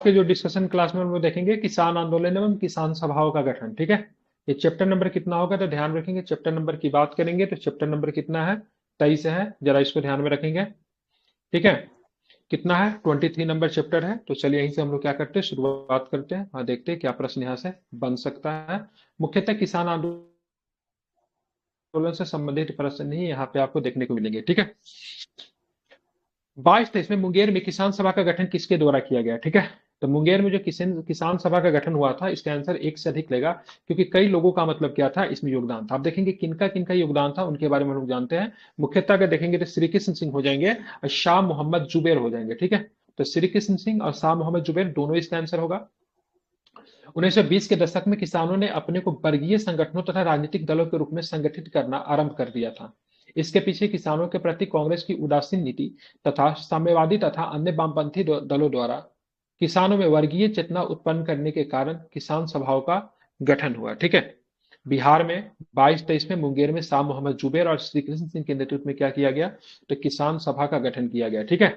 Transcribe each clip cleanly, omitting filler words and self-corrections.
के जो discussion class में हम लोग देखेंगे किसान आंदोलन एवं किसान सभाओं का गठन। ठीक है, ये चैप्टर नंबर कितना होगा तो ध्यान रखेंगे। चैप्टर नंबर की बात करेंगे तो चैप्टर नंबर कितना है, 23 है। जरा इसको ध्यान में रखेंगे। ठीक है, कितना है, 23 नंबर चैप्टर है। तो चलिए यहीं से हम लोग क्या करते हैं, शुरुआत करते हैं। हाँ, देखते हैं क्या प्रश्न यहाँ से बन सकता है। मुख्यतः किसान आंदोलन से संबंधित प्रश्न ही यहाँ पे आपको देखने को मिलेंगे। ठीक है, 22-23 में मुंगेर में किसान सभा का गठन किसके द्वारा किया गया। ठीक है, तो मुंगेर में जो किसान सभा का गठन हुआ था, इसका आंसर एक से अधिक लेगा, क्योंकि कई लोगों का मतलब क्या था, इसमें योगदान था। आप देखेंगे किनका किनका योगदान था, उनके बारे में हम लोग जानते हैं। मुख्यतः अगर देखेंगे तो श्री कृष्ण सिंह हो जाएंगे और शाह मोहम्मद जुबैर हो जाएंगे। ठीक है, तो श्री कृष्ण सिंह और शाह मोहम्मद जुबैर दोनों इसका आंसर होगा। 1920 के दशक में किसानों ने अपने को वर्गीय संगठनों तथा राजनीतिक दलों के रूप में संगठित करना आरंभ कर दिया था। इसके पीछे किसानों के प्रति कांग्रेस की उदासीन नीति तथा साम्यवादी तथा अन्य वामपंथी दलों द्वारा किसानों में वर्गीय चेतना उत्पन्न करने के कारण किसान सभाओं का गठन हुआ। ठीक है, बिहार में 22-23 में मुंगेर में शाह मोहम्मद जुबैर और श्री कृष्ण सिंह के नेतृत्व में क्या किया गया, तो किसान सभा का गठन किया गया। ठीक है,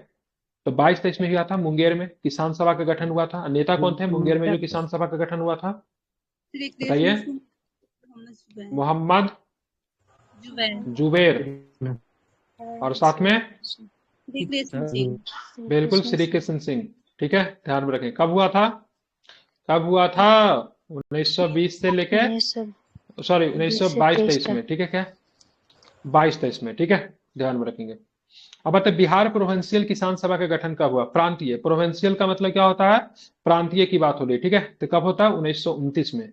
तो 22-23 में हुआ था मुंगेर में किसान सभा का गठन हुआ था। नेता कौन थे मुंगेर में जो किसान सभा का गठन हुआ था, श्री कृष्ण बताइए। सिंह मोहम्मद जुबैर मोहम्मद जुबैर जुबैर और साथ में श्री कृष्ण सिंह बिल्कुल श्री कृष्ण सिंह। ठीक है, ध्यान में रखें। कब हुआ था, कब हुआ था, 1920 से लेके, सॉरी 1922-23 में। ठीक है, क्या 22-23 में। ठीक है, ध्यान में रखेंगे। अब बताए बिहार प्रोविंशियल किसान सभा का गठन कब हुआ। प्रांतीय, प्रोविंशियल का मतलब क्या होता है, प्रांतीय की बात हो रही है। ठीक है, तो कब होता है, 1929 में।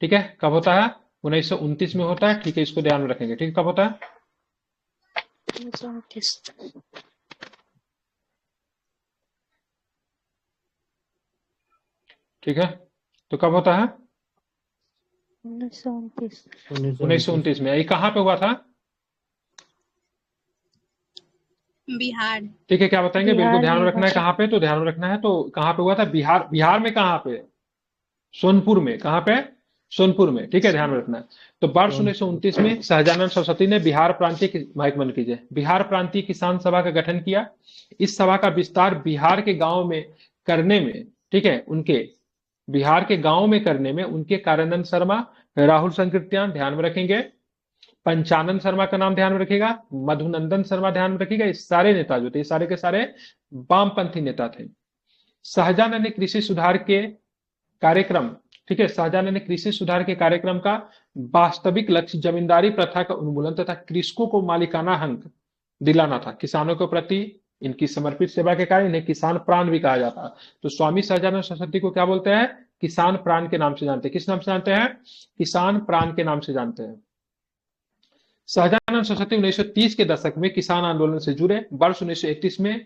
ठीक है, कब होता है, 1929 में होता है। ठीक है, इसको ध्यान में रखेंगे। ठीक है, कब होता है, 1929। ठीक है, तो कब होता है, 1929। 1929 में। ये कहाँ पे हुआ था, बिहार ठीक है, क्या बताएंगे, बिल्कुल बिहार ध्यान में में हुआ रखना है। था। कहाँ पे, तो ध्यान में रखना है, तो कहाँ पे हुआ था, बिहार। बिहार में कहाँ पे, सोनपुर में। कहाँ पे, सोनपुर में। ठीक है, ध्यान में रखना है। तो वर्ष 1929 में सहजानंद सरस्वती ने बिहार प्रांतीय, माइक बंद कीजिए, बिहार प्रांतीय किसान सभा का गठन किया। इस सभा का विस्तार बिहार के गांव में करने में, ठीक है, उनके बिहार के गांव में करने में उनके कारानंद शर्मा, राहुल संकृत्यान, ध्यान में रखेंगे, पंचानन शर्मा का नाम ध्यान में रखिएगा, मधुनंदन शर्मा ध्यान में रखिएगा। ये सारे नेता जो थे, ये सारे के सारे वामपंथी नेता थे। शाहजहां ने कृषि सुधार के कार्यक्रम, ठीक है, शाहजहां ने कृषि सुधार के कार्यक्रम का वास्तविक लक्ष्य जमींदारी प्रथा का उन्मूलन तथा कृषकों को मालिकाना हक दिलाना था। किसानों के प्रति इनकी समर्पित सेवा के कारण इन्हें किसान प्राण भी कहा जाता है। तो स्वामी सहजानंद सरस्वती को क्या बोलते हैं, किसान प्राण के नाम से जानते हैं। किस नाम से जानते हैं, किसान प्राण के नाम से जानते हैं। सहजानंद सरस्वती 1930 के दशक में किसान आंदोलन से जुड़े। वर्ष 1931 में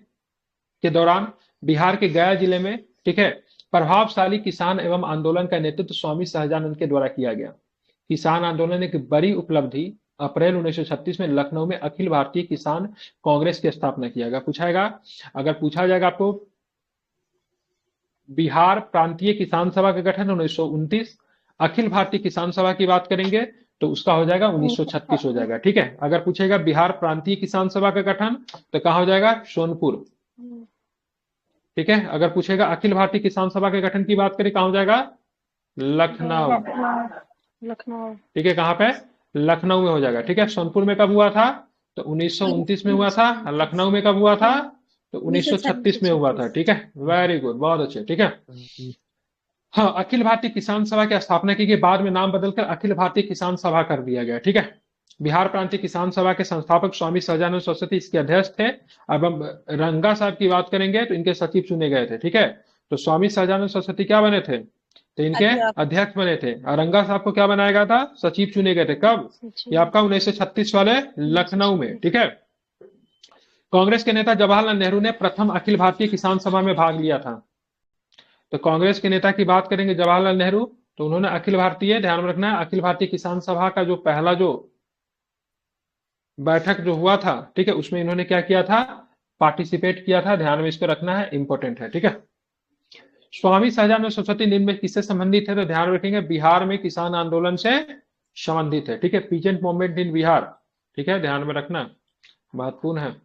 के दौरान बिहार के गया जिले में, ठीक है, प्रभावशाली किसान एवं आंदोलन का नेतृत्व स्वामी सहजानंद के द्वारा किया गया। किसान आंदोलन एक बड़ी उपलब्धि, अप्रैल 1936 में लखनऊ में अखिल भारतीय किसान कांग्रेस की स्थापना किया गया। पूछाएगा, अगर पूछा जाएगा आपको बिहार प्रांतीय किसान सभा का गठन 1929, अखिल भारतीय किसान सभा की बात करेंगे तो उसका हो जाएगा 1936 हो जाएगा। ठीक है, अगर पूछेगा बिहार प्रांतीय किसान सभा का गठन तो कहां हो जाएगा, सोनपुर। ठीक है, अगर पूछेगा अखिल भारतीय किसान सभा के गठन की बात करें कहां हो जाएगा, लखनऊ। लखनऊ। ठीक है, कहां पे, लखनऊ में हो जाएगा। ठीक है, सोनपुर में कब हुआ था, तो 1929 में हुआ था। लखनऊ में कब हुआ था, तो 1936 में हुआ था। ठीक है, वेरी गुड, बहुत अच्छे। ठीक है, हाँ, अखिल भारतीय किसान सभा की स्थापना की गई, बाद में नाम बदलकर अखिल भारतीय किसान सभा कर दिया गया। ठीक है, बिहार प्रांतीय किसान सभा के संस्थापक स्वामी सहजानंद सरस्वती इसके अध्यक्ष थे। अब हम रंगा साहब की बात करेंगे तो इनके सचिव चुने गए थे। ठीक है, तो स्वामी सहजानंद सरस्वती क्या बने थे, तो इनके अध्यक्ष अध्यक्ष बने थे। और रंगा साहब को क्या बनाया गया था, सचिव चुने गए थे। कब, ये आपका 1936 वाले लखनऊ में। ठीक है, कांग्रेस के नेता जवाहरलाल नेहरू ने प्रथम अखिल भारतीय किसान सभा में भाग लिया था। तो कांग्रेस के नेता की बात करेंगे जवाहरलाल नेहरू, तो उन्होंने अखिल भारतीय, ध्यान में रखना है, अखिल भारतीय किसान सभा का जो पहला जो बैठक जो हुआ था, ठीक है, उसमें इन्होंने क्या किया था, पार्टिसिपेट किया था। ध्यान में इसको रखना है, इंपॉर्टेंट है। ठीक है, स्वामी सहजानंद सरस्वती निम्न में किससे संबंधित है, तो ध्यान रखेंगे बिहार में किसान आंदोलन से संबंधित है। ठीक है, पीजेंट मूवमेंट इन बिहार। ठीक है, ध्यान में रखना, महत्वपूर्ण है।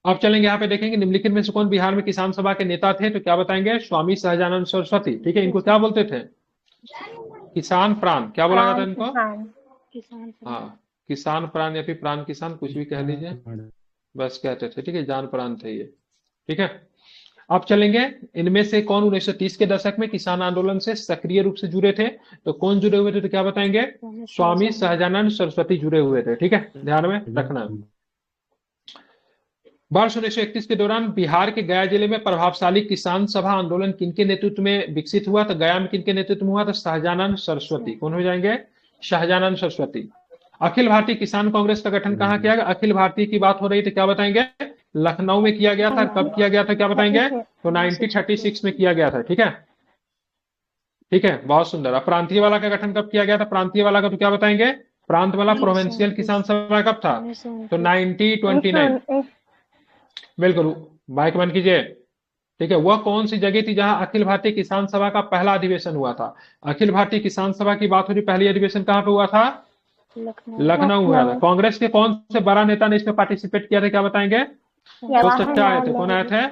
अब चलेंगे यहाँ पे देखेंगे निम्नलिखित में से कौन बिहार में किसान सभा के नेता थे, तो क्या बताएंगे, स्वामी सहजानंद सरस्वती। ठीक है, इनको क्या बोलते थे, किसान प्राण, क्या बोला जाता प्राण है इनको, किसान किसान प्राण। हाँ किसान प्राण या फिर प्राण किसान, कुछ भी कह लीजिए, बस कहते थे। ठीक है, जान प्राण थे ये। ठीक है, अब चलेंगे इनमें से कौन 1930 के दशक में किसान आंदोलन से सक्रिय रूप से जुड़े थे, तो कौन जुड़े हुए थे, तो क्या बताएंगे, स्वामी सहजानंद सरस्वती जुड़े हुए थे। ठीक है, ध्यान में रखना। वर्ष 1931 के दौरान बिहार के गया जिले में प्रभावशाली किसान सभा आंदोलन किनके नेतृत्व में विकसित हुआ, तो गया में किनके नेतृत्व में हुआ, तो शाहजानंद सरस्वती। कौन हो जाएंगे, शाहजानंद सरस्वती। अखिल भारतीय किसान कांग्रेस का गठन कहाँ किया गया, अखिल भारतीय की बात हो रही थी, क्या बताएंगे, लखनऊ में किया गया था। कब किया गया था, क्या बताएंगे, तो 1936 में किया गया था। ठीक है, ठीक है, बहुत सुंदर। अब प्रांतीय वाला का गठन कब किया गया था, प्रांतीय वाला का तो क्या बताएंगे, प्रांत वाला प्रोविंशियल किसान सभा कब था, तो 1929। बिल्कुल, माइक बंद कीजिए। ठीक है, वह कौन सी जगह थी जहां अखिल भारतीय किसान सभा का पहला अधिवेशन हुआ था, अखिल भारतीय किसान सभा की बात हो रही, पहली अधिवेशन कहां पे हुआ था, लखनऊ हुआ था। कांग्रेस के कौन से बड़ा नेता ने इसमें पार्टिसिपेट किया था, क्या बताएंगे, दो चच्चा आए थे, कौन आए थे,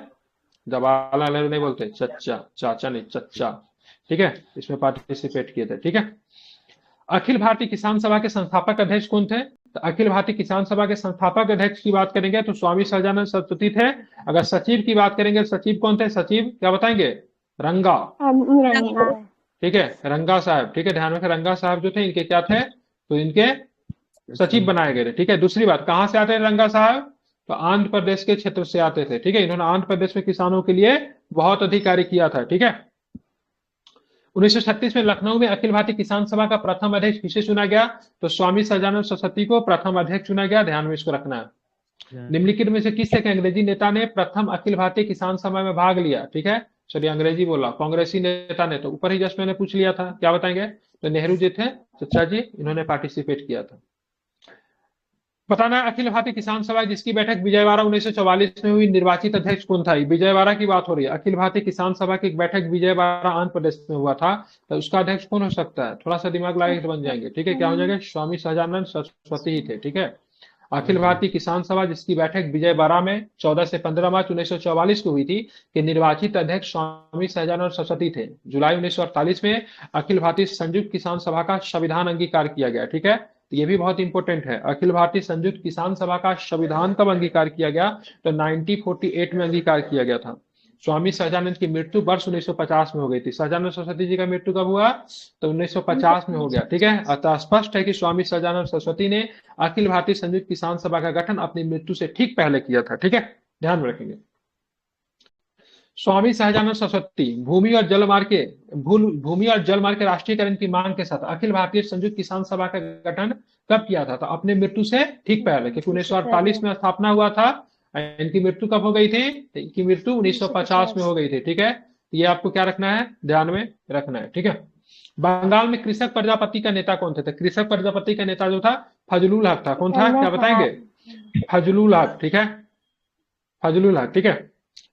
जवाहरलाल नेहरू नहीं बोलते, चच्चा, चाचा नहीं चच्चा। ठीक है, इसमें पार्टिसिपेट किए थे। ठीक है, अखिल भारतीय किसान सभा के संस्थापक अध्यक्ष कौन थे, तो अखिल भारतीय किसान सभा के संस्थापक अध्यक्ष की बात करेंगे तो स्वामी सहजानंद सरस्वती थे। अगर सचिव की बात करेंगे, सचिव कौन थे, सचिव क्या बताएंगे, रंगा। ठीक है, रंगा साहब। ठीक है, ध्यान रखें, रंगा साहब जो थे इनके क्या थे, तो इनके सचिव बनाए गए थे। ठीक है, दूसरी बात, कहां से आते थे रंगा साहब, तो आंध्र प्रदेश के क्षेत्र से आते थे। ठीक है, इन्होंने आंध्र प्रदेश में किसानों के लिए बहुत अधिक कार्य किया था। ठीक है, 1936 में लखनऊ में अखिल भारतीय किसान सभा का प्रथम अध्यक्ष किसे चुना गया, तो स्वामी सहजानंद सरस्वती को प्रथम अध्यक्ष चुना गया। ध्यान में इसको रखना है। निम्नलिखित में से किस एक अंग्रेजी नेता ने प्रथम अखिल भारतीय किसान सभा में भाग लिया, ठीक है, सॉरी अंग्रेजी बोला, कांग्रेसी नेता ने, तो ऊपर ही जस्ट मैंने पूछ लिया था, क्या बताएंगे, तो नेहरू जी थे, चचा जी, इन्होंने पार्टिसिपेट किया था। बताना अखिल भारतीय किसान सभा जिसकी बैठक विजयवाड़ा 1944 में हुई, निर्वाचित अध्यक्ष कौन था, विजयवाड़ा की बात हो रही है, अखिल भारतीय किसान सभा की बैठक विजयवाड़ा आंध्र प्रदेश में हुआ था, तो उसका अध्यक्ष कौन हो सकता है, थोड़ा सा दिमाग लगाए तो बन जाएंगे। ठीक है, क्या हो जाएगा, स्वामी सहजानंद सरस्वती ही थे। ठीक है, अखिल भारतीय किसान सभा जिसकी बैठक विजयवाड़ा में 14 से 15 मार्च 1944 को हुई थी, कि निर्वाचित अध्यक्ष स्वामी सहजानंद सरस्वती थे। जुलाई 1948 में अखिल भारतीय संयुक्त किसान सभा का संविधान अंगीकार किया गया। ठीक है, तो ये भी बहुत इंपॉर्टेंट है, अखिल भारतीय संयुक्त किसान सभा का संविधान कब अंगीकार किया गया, तो 1948 में अंगीकार किया गया था। स्वामी सहजानंद की मृत्यु वर्ष 1950 में हो गई थी। सहजानंद सरस्वती जी का मृत्यु कब हुआ, तो 1950 में हो गया। ठीक है, अतः स्पष्ट है कि स्वामी सहजानंद सरस्वती ने अखिल भारतीय संयुक्त किसान सभा का गठन अपनी मृत्यु से ठीक पहले किया था। ठीक है, ध्यान में रखेंगे। स्वामी सहजानंद सरस्वती भूमि और जल मार्ग के राष्ट्रीयकरण की मांग के साथ अखिल भारतीय संयुक्त किसान सभा का गठन कब किया था, तो अपने मृत्यु से ठीक पहले, क्योंकि 1948 में स्थापना हुआ था, इनकी मृत्यु कब हो गई थी, इनकी मृत्यु 1950 में हो गई थी। ठीक है, ये आपको क्या रखना है, ध्यान में रखना है। ठीक है, बंगाल में कृषक प्रजापति का नेता कौन थे, तो कृषक प्रजापति का नेता जो था फजलुल हक था। कौन था, क्या बताएंगे, फजलुल हक। ठीक है, फजलुल हक। ठीक है,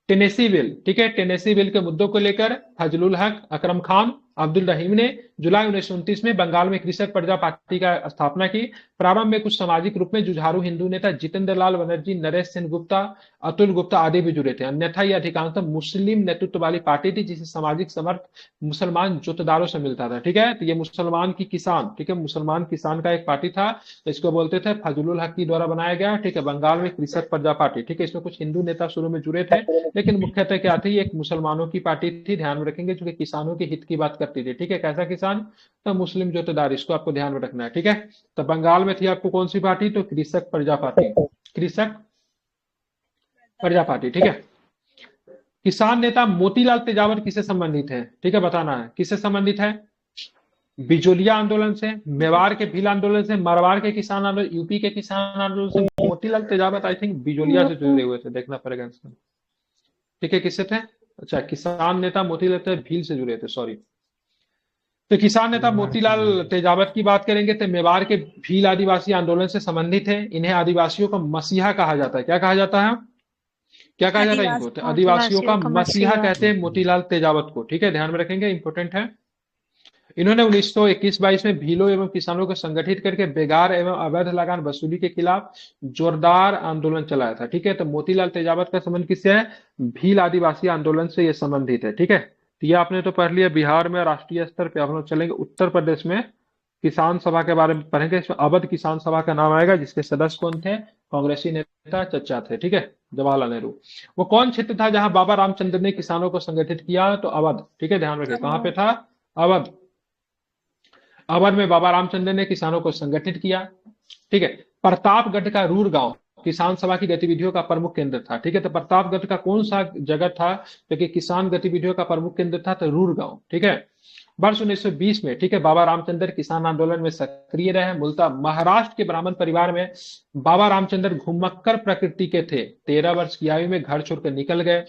टेनेसी बिल, ठीक है, टेनेसी बिल के मुद्दों को लेकर फजलुल हक, अकरम खान, अब्दुल रहीम ने जुलाई 1929 में बंगाल में कृषक प्रजा पार्टी का स्थापना की। प्रारंभ में कुछ सामाजिक रूप में जुझारू हिंदू नेता जितेंद्र लाल बनर्जी, नरेश सेन गुप्ता, अतुल गुप्ता आदि भी जुड़े थे, अन्यथा यह अधिकांशतः मुस्लिम नेतृत्व वाली पार्टी थी जिसे सामाजिक समर्थ मुसलमान जोतदारों से मिलता था। ठीक है, तो ये मुसलमान की किसान, ठीक है, मुसलमान किसान का एक पार्टी था, तो इसको बोलते थे फजलुल हक की द्वारा बनाया गया। ठीक है, बंगाल में कृषक प्रजा पार्टी। ठीक है, इसमें कुछ हिंदू नेता शुरू में जुड़े थे, लेकिन मुख्यतः क्या थी, एक मुसलमानों की पार्टी थी, ध्यान में रखेंगे, जो कि किसानों के हित की बात करती थी। ठीक है, कैसा किसान, तो मुस्लिम जोतेदार, इसको आपको ध्यान में रखना है। ठीक है, तो बंगाल में थी आपको कौन सी पार्टी, तो कृषक प्रजा पार्टी, कृषक प्रजा पार्टी। ठीक है, किसान नेता मोतीलाल तेजावत किससे संबंधित है, ठीक है, बताना है किससे संबंधित है, बिजोलिया आंदोलन से, मेवाड़ के भील आंदोलन से, मारवाड़ के किसान आंदोलन, यूपी के किसान आंदोलन से। मोतीलाल तेजावत आई थिंक बिजोलिया से जुड़े हुए थे, देखना पड़ेगा इसमें। ठीक है, किससे थे, अच्छा, किसान नेता मोतीलाल भील से जुड़े थे, सॉरी। तो किसान नेता मोतीलाल तेजावत की बात करेंगे तो मेवाड़ के भील आदिवासी आंदोलन से संबंधित है। इन्हें आदिवासियों का मसीहा कहा जाता है, क्या कहा जाता है, क्या कहा जाता है इनको, तो आदिवासियों का मसीहा कहते हैं मोतीलाल तेजावत को। ठीक है, ध्यान में रखेंगे, इंपॉर्टेंट है। इन्होंने 1921-22 में भीलों एवं किसानों को संगठित करके बेगार एवं अवैध लगान वसूली के खिलाफ जोरदार आंदोलन चलाया था। ठीक है, तो मोतीलाल तेजावत का संबंध किससे है? भील आदिवासी आंदोलन से ये संबंधित है। ठीक है, तो ये आपने तो पढ़ लिया बिहार में। राष्ट्रीय स्तर पे आप लोग चलेंगे उत्तर प्रदेश में किसान सभा के बारे में पढ़ेंगे। इसमें अवध किसान सभा का नाम आएगा, जिसके सदस्य कौन थे? कांग्रेसी नेता चचा थे। ठीक है, जवाहरलाल नेहरू। वो कौन क्षेत्र था जहां बाबा रामचंद्र ने किसानों को संगठित किया? तो अवध। ठीक है, ध्यान रखिए कहां पे था? अवध। अवध में बाबा रामचंद्र ने किसानों को संगठित किया। ठीक है, प्रतापगढ़ का रूर गांव किसान सभा की गतिविधियों का प्रमुख केंद्र था। ठीक है, तो प्रतापगढ़ का कौन सा जगह था जो कि किसान गतिविधियों का प्रमुख केंद्र था? तो रूर गांव। ठीक है, वर्ष 1920 में, ठीक है, बाबा रामचंद्र किसान आंदोलन में सक्रिय रहे। मूलतः महाराष्ट्र के ब्राह्मण परिवार में बाबा रामचंद्र घुमक्कर प्रकृति के थे। 13 वर्ष की आयु में घर छोड़कर निकल गए।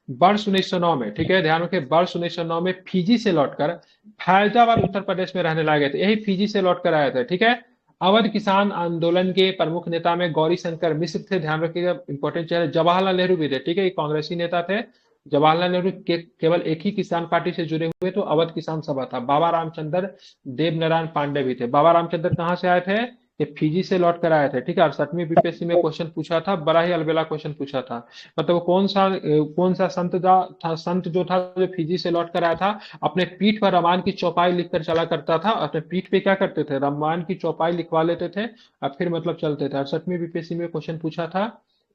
वर्ष 1909 में, ठीक है, ध्यान रखें, वर्ष 1909 में फिजी से लौटकर फैजाबाद उत्तर प्रदेश में रहने लगे थे। यही फिजी से लौटकर आए थे। ठीक है, अवध किसान आंदोलन के प्रमुख नेता में गौरी शंकर मिश्र थे। ध्यान रखिएगा, इंपॉर्टेंट चेहरे। जवाहरलाल नेहरू भी थे। ठीक है, ये कांग्रेसी नेता थे। जवाहरलाल नेहरू के केवल एक ही किसान पार्टी से जुड़े हुए तो अवध किसान सभा था। बाबा रामचंद्र देव नारायण पांडे भी थे। बाबा रामचंद्र कहां से आए थे? ये फिजी से लौट कर आए थे। ठीक है, 68वीं बीपीएससी में क्वेश्चन पूछा था, बड़ा ही अलबेला क्वेश्चन पूछा था। मतलब कौन सा संत जो था जो फिजी से लौट कर आया था, अपने पीठ पर रामायण की चौपाई लिखकर चला करता था। अपने पीठ पे क्या करते थे? रामायण की चौपाई लिखवा लेते थे और फिर मतलब चलते थे। 68वीं बीपीएससी में क्वेश्चन पूछा था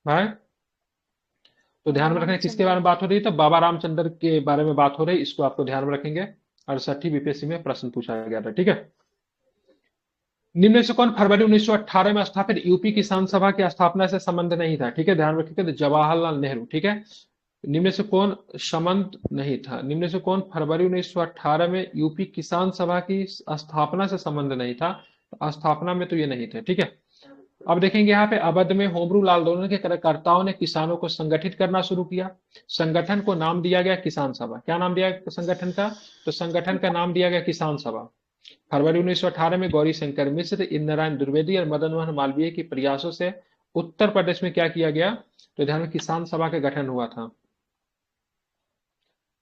भाई। तो ध्यान में रखें किसके बारे में बात हो रही है? तो बाबा रामचंद्र के बारे में बात हो रही है। इसको आपको ध्यान में रखेंगे। 68वीं बीपीएससी में प्रश्न पूछा गया था। ठीक है, निम्न में से कौन फरवरी 1918 में स्थापित यूपी किसान सभा की स्थापना से संबंध नहीं था? ठीक है, ध्यान रखिएगा, तो जवाहरलाल नेहरू। ठीक है, निम्न में से कौन संबंध नहीं था? निम्न में से कौन फरवरी 1918 में यूपी किसान सभा की स्थापना से संबंध नहीं था? तो स्थापना में तो ये नहीं थे। ठीक है, अब देखेंगे यहाँ पे अवध में होम रूल आंदोलन के कार्यकर्ताओं ने किसानों को संगठित करना शुरू किया। संगठन को नाम दिया गया किसान सभा। क्या नाम दिया गया संगठन का? तो संगठन का नाम दिया गया किसान सभा। फरवरी 1918 में गौरी शंकर मिश्र, इंद्रनारायण द्विवेदी और मदन मोहन मालवीय के प्रयासों से उत्तर प्रदेश में क्या किया गया? तो ध्यान में किसान सभा का गठन हुआ था।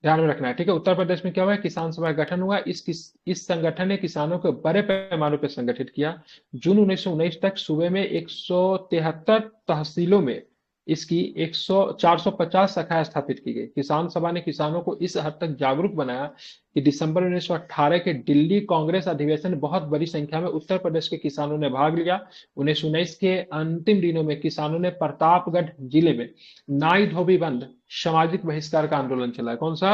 ध्यान में रखना है। ठीक है, उत्तर प्रदेश में क्या हुआ? किसान सभा का गठन हुआ। इस संगठन ने किसानों को बड़े पैमाने पर संगठित किया। जून 1919 तक सूबे में 173 तहसीलों में इसकी 450 शाखाएं स्थापित की गई। किसान सभा ने किसानों को इस हद तक जागरूक बनाया कि दिसंबर 1918 के दिल्ली कांग्रेस अधिवेशन में बहुत बड़ी संख्या में उत्तर प्रदेश के किसानों ने भाग लिया। 1919 के अंतिम दिनों में किसानों ने प्रतापगढ़ जिले में नाई धोबी बंद सामाजिक बहिष्कार का आंदोलन चलाया। कौन सा?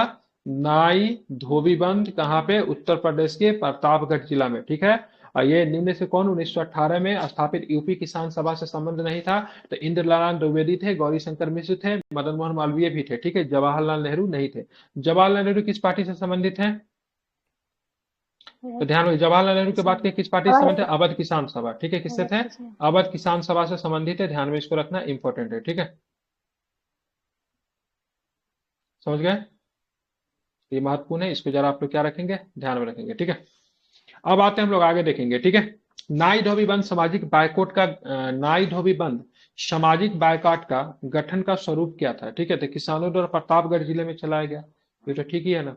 नाई धोबी बंद। कहां पे? उत्तर प्रदेश के प्रतापगढ़ जिला में। ठीक है, और ये निम्न से कौन 1918 में स्थापित यूपी किसान सभा से संबंध नहीं था? तो इंद्रनारायण द्विवेदी थे, गौरी शंकर मिश्र थे, मदन मोहन मालवीय भी थे। ठीक है, जवाहरलाल नेहरू नहीं थे। जवाहरलाल नेहरू किस पार्टी से संबंधित है? तो ध्यान रखिए, जवाहरलाल नेहरू के बाद के किस पार्टी से संबंधित है? अवध किसान सभा। ठीक है, किससे थे? अवध किसान सभा से संबंधित है। ध्यान में इसको रखना इंपॉर्टेंट है। ठीक है, समझ गए? ये महत्वपूर्ण है, इसको जरा आप लोग क्या रखेंगे? ध्यान में रखेंगे। ठीक है, अब आते हैं हम लोग आगे देखेंगे। ठीक है, नाई धोबी बंद सामाजिक बायकॉट का नाई धोबी बंद सामाजिक बायकॉट का गठन का स्वरूप क्या था? ठीक है, तो किसानों द्वारा प्रतापगढ़ जिले में चलाया गया। ये तो ठीक ही है ना,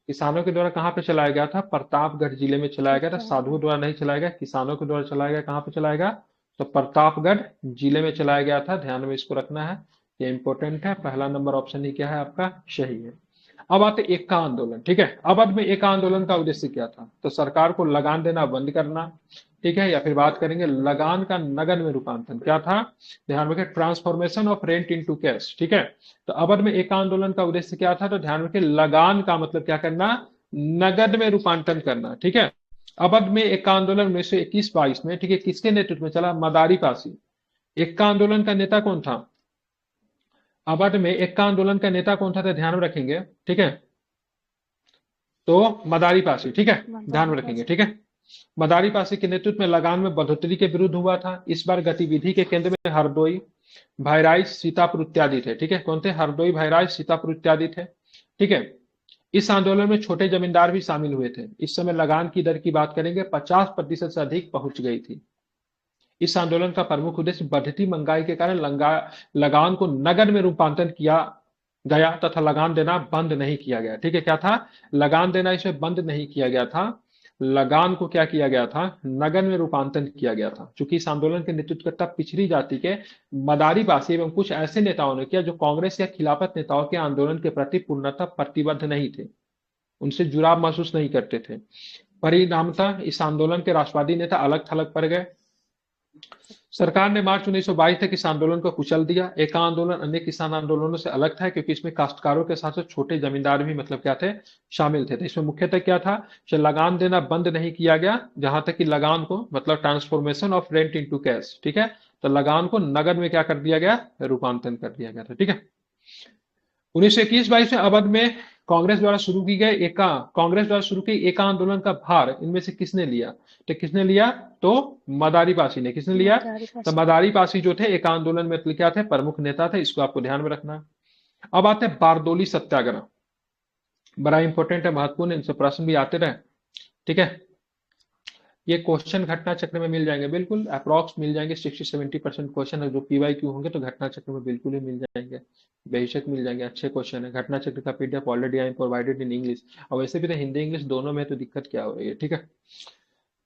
किसानों के द्वारा कहां पे चलाया गया था? प्रतापगढ़ जिले में चलाया गया था। साधुओं द्वारा नहीं चलाया गया, किसानों के द्वारा चलाया गया। कहां पे चलाया गया? तो प्रतापगढ़ जिले में चलाया गया था। ध्यान में इसको रखना है, ये इंपॉर्टेंट है। पहला नंबर ऑप्शन ही क्या है आपका? सही है। अब आते एका आंदोलन। ठीक है, अवध में एका आंदोलन का उद्देश्य क्या था? तो सरकार को लगान देना बंद करना। ठीक है, या फिर बात करेंगे लगान का नगद में रूपांतरण। क्या था? ध्यान रखें, transformation of rent into cash. ठीक है, तो अवध में एका आंदोलन का उद्देश्य क्या था? तो ध्यान रखें, लगान का मतलब क्या करना? नगद में रूपांतरण करना। ठीक है, अवध में एका आंदोलन 1921-22 में, ठीक है, किसके नेतृत्व में चला? मदारी पासी। एका आंदोलन का नेता कौन था? अवध में एका आंदोलन का नेता कौन था? तो ध्यान में रखेंगे। ठीक है, तो मदारी पासी। ठीक है, ध्यान में रखेंगे। ठीक है, मदारी पासी के नेतृत्व में लगान में बढ़ोतरी के विरुद्ध हुआ था। इस बार गतिविधि के केंद्र में हरदोई, बहराइच, सीतापुर इत्यादि थे। ठीक है, कौन थे? हरदोई, बहराइच, सीतापुर इत्यादि थे। ठीक है, इस आंदोलन में छोटे जमींदार भी शामिल हुए थे। इस समय लगान की दर की बात करेंगे 50% से अधिक पहुंच गई थी। इस आंदोलन का प्रमुख उद्देश्य बढ़ती महंगाई के कारण लगान को नगद में रूपांतरण किया गया तथा लगान देना बंद नहीं किया गया। ठीक है, क्या था? लगान देना इसमें बंद नहीं किया गया था, लगान को क्या किया गया था? नगन में रूपांतरण किया गया था। चूंकि इस आंदोलन के नेतृत्वकर्ता पिछड़ी जाति के मदारीवासी एवं कुछ ऐसे नेताओं ने किया जो कांग्रेस या खिलाफत नेताओं के आंदोलन के प्रति पूर्णतः प्रतिबद्ध नहीं थे, उनसे जुड़ाव महसूस नहीं करते थे। परिणामतः इस आंदोलन के राष्ट्रवादी नेता अलग थलग पड़ गए। सरकार ने मार्च 1922 तक इस आंदोलन को कुचल दिया। एक आंदोलन अन्य किसान आंदोलनों से अलग था क्योंकि इसमें काश्तकारों के साथ साथ छोटे जमींदार भी मतलब क्या थे? शामिल थे। तो इसमें मुख्यतः क्या था कि लगान देना बंद नहीं किया गया, जहां तक कि लगान को मतलब transformation of rent into cash, ठीक है, तो लगान को नगद में क्या कर दिया गया? रूपांतरण कर दिया गया था। ठीक है, 1921-22 में अवध में कांग्रेस द्वारा शुरू की एका आंदोलन का भार इनमें से किसने लिया? तो किसने लिया? तो मदारीपासी ने। किसने लिया? तो मदारीपासी जो थे एका आंदोलन में क्या थे? प्रमुख नेता थे। इसको आपको ध्यान में रखना है। अब आते हैं बारदोली सत्याग्रह, बड़ा इंपॉर्टेंट है, महत्वपूर्ण, इनसे प्रश्न भी आते रहे। ठीक है, ये क्वेश्चन घटना चक्र में मिल जाएंगे, बिल्कुल अप्रॉक्स मिल जाएंगे। 60-70% क्वेश्चन है जो पीवाईक्यू होंगे तो घटना चक्र में बिल्कुल ही मिल जाएंगे, बेशक मिल जाएंगे। अच्छे क्वेश्चन है। घटना चक्र का PDF already I am provided in English, और वैसे भी तो हिंदी इंग्लिश दोनों में, तो दिक्कत क्या हो रही है? ठीक है,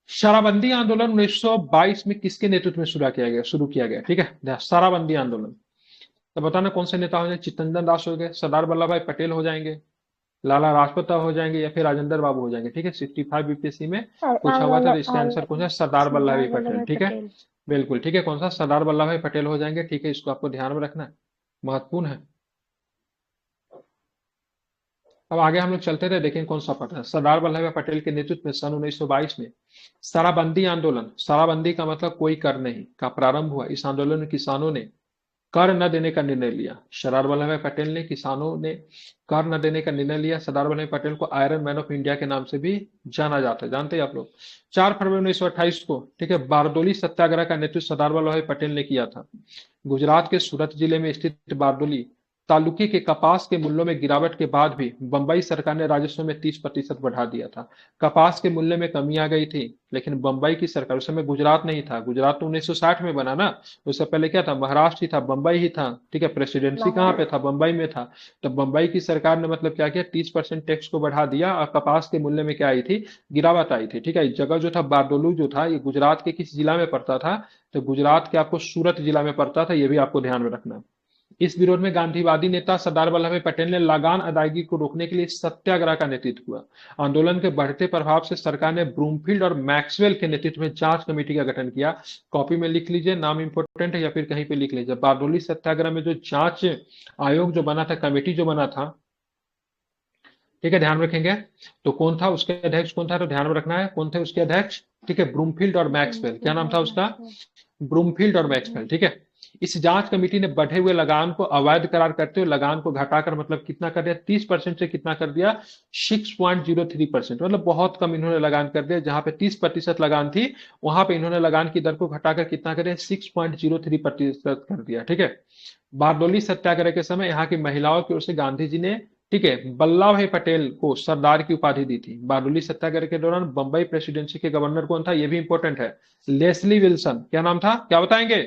शराबंदी आंदोलन 1922 में किसके नेतृत्व में शुरू किया गया? ठीक है, शराबंदी आंदोलन। तो बताना कौन से नेता हो जाए? चित्तरंजन दास हो गए, सरदार वल्लभ भाई पटेल हो जाएंगे, लाला राजपत हो जाएंगे, या फिर राजेंद्र बाबू हो जाएंगे। ठीक है, 65 बीपीएससी में पूछा हुआ था, तो इसका आंसर कौन सा? सरदार वल्लभ भाई पटेल। ठीक है, बिल्कुल ठीक है, कौन सा? सरदार वल्लभ भाई पटेल हो जाएंगे। ठीक है, इसको आपको ध्यान में रखना है, महत्वपूर्ण है। अब आगे हम लोग चलते थे, देखें कौन सा पता है। सरदार वल्लभ भाई पटेल के नेतृत्व में सन 1922 में शराबंदी आंदोलन, शराबंदी का मतलब कोई कर नहीं, का प्रारंभ हुआ। इस आंदोलन में किसानों ने कर न देने का निर्णय लिया। सरदार वल्लभ भाई पटेल ने, किसानों ने कर न देने का निर्णय लिया। सरदार वल्लभ भाई पटेल को आयरन मैन ऑफ इंडिया के नाम से भी जाना जाता है, जानते हैं आप लोग। 4 फरवरी 1928 को, ठीक है, बारदोली सत्याग्रह का नेतृत्व सरदार वल्लभ भाई पटेल ने किया था। गुजरात के सूरत जिले में स्थित बारदोली तालुके के कपास के मूल्यों में गिरावट के बाद भी बंबई सरकार ने राजस्व में 30% बढ़ा दिया था। कपास के मूल्य में कमी आ गई थी, लेकिन बंबई की सरकार, उस समय गुजरात नहीं था, गुजरात तो 1960 में बना ना, उससे पहले क्या था? महाराष्ट्र ही था, बंबई ही था। ठीक है, प्रेसिडेंसी कहाँ पे था? बंबई में था। तो बंबई की सरकार ने मतलब क्या किया? 30% टैक्स को बढ़ा दिया और कपास के मूल्य में क्या आई थी? गिरावट आई थी। ठीक है, जगह जो था बारडोली जो था, ये गुजरात के किस जिला में पड़ता था? तो गुजरात के आपको सूरत जिला में पड़ता था, ये भी आपको ध्यान में रखना। इस विरोध में गांधीवादी नेता सरदार वल्लभ भाई पटेल ने लगान अदायगी को रोकने के लिए सत्याग्रह का नेतृत्व किया। आंदोलन के बढ़ते प्रभाव से सरकार ने ब्रूमफील्ड और मैक्सवेल के नेतृत्व में जांच कमेटी का गठन किया। कॉपी में लिख लीजिए, नाम इंपोर्टेंट है, या फिर कहीं पे लिख लीजिए। बारडोली सत्याग्रह में जो जांच आयोग जो बना था, कमेटी जो बना था, ठीक है, ध्यान रखेंगे। तो कौन था उसके अध्यक्ष? कौन था? तो ध्यान में रखना है कौन थे उसके अध्यक्ष। ठीक है, ब्रूमफील्ड और मैक्सवेल। क्या नाम था उसका? ब्रूमफील्ड और मैक्सवेल। ठीक है, इस जांच कमेटी ने बढ़े हुए लगान को अवैध करार करते हुए लगान को घटाकर मतलब कितना कर दिया? 30% से कितना कर दिया? 6.03%। मतलब बहुत कम इन्होंने लगान कर दिया। जहां पे 30% लगान थी, वहां पे इन्होंने लगान की दर को घटाकर कितना कर दिया? 6.03% कर दिया। ठीक है, बारडोली सत्याग्रह के समय यहाँ की महिलाओं की ओर से गांधी जी ने, ठीक है, वल्लभ भाई पटेल को सरदार की उपाधि दी थी। बारडोली सत्याग्रह के दौरान बंबई प्रेसिडेंसी के गवर्नर कौन था? ये भी इंपॉर्टेंट है, लेस्ली विल्सन। क्या नाम था? क्या बताएंगे?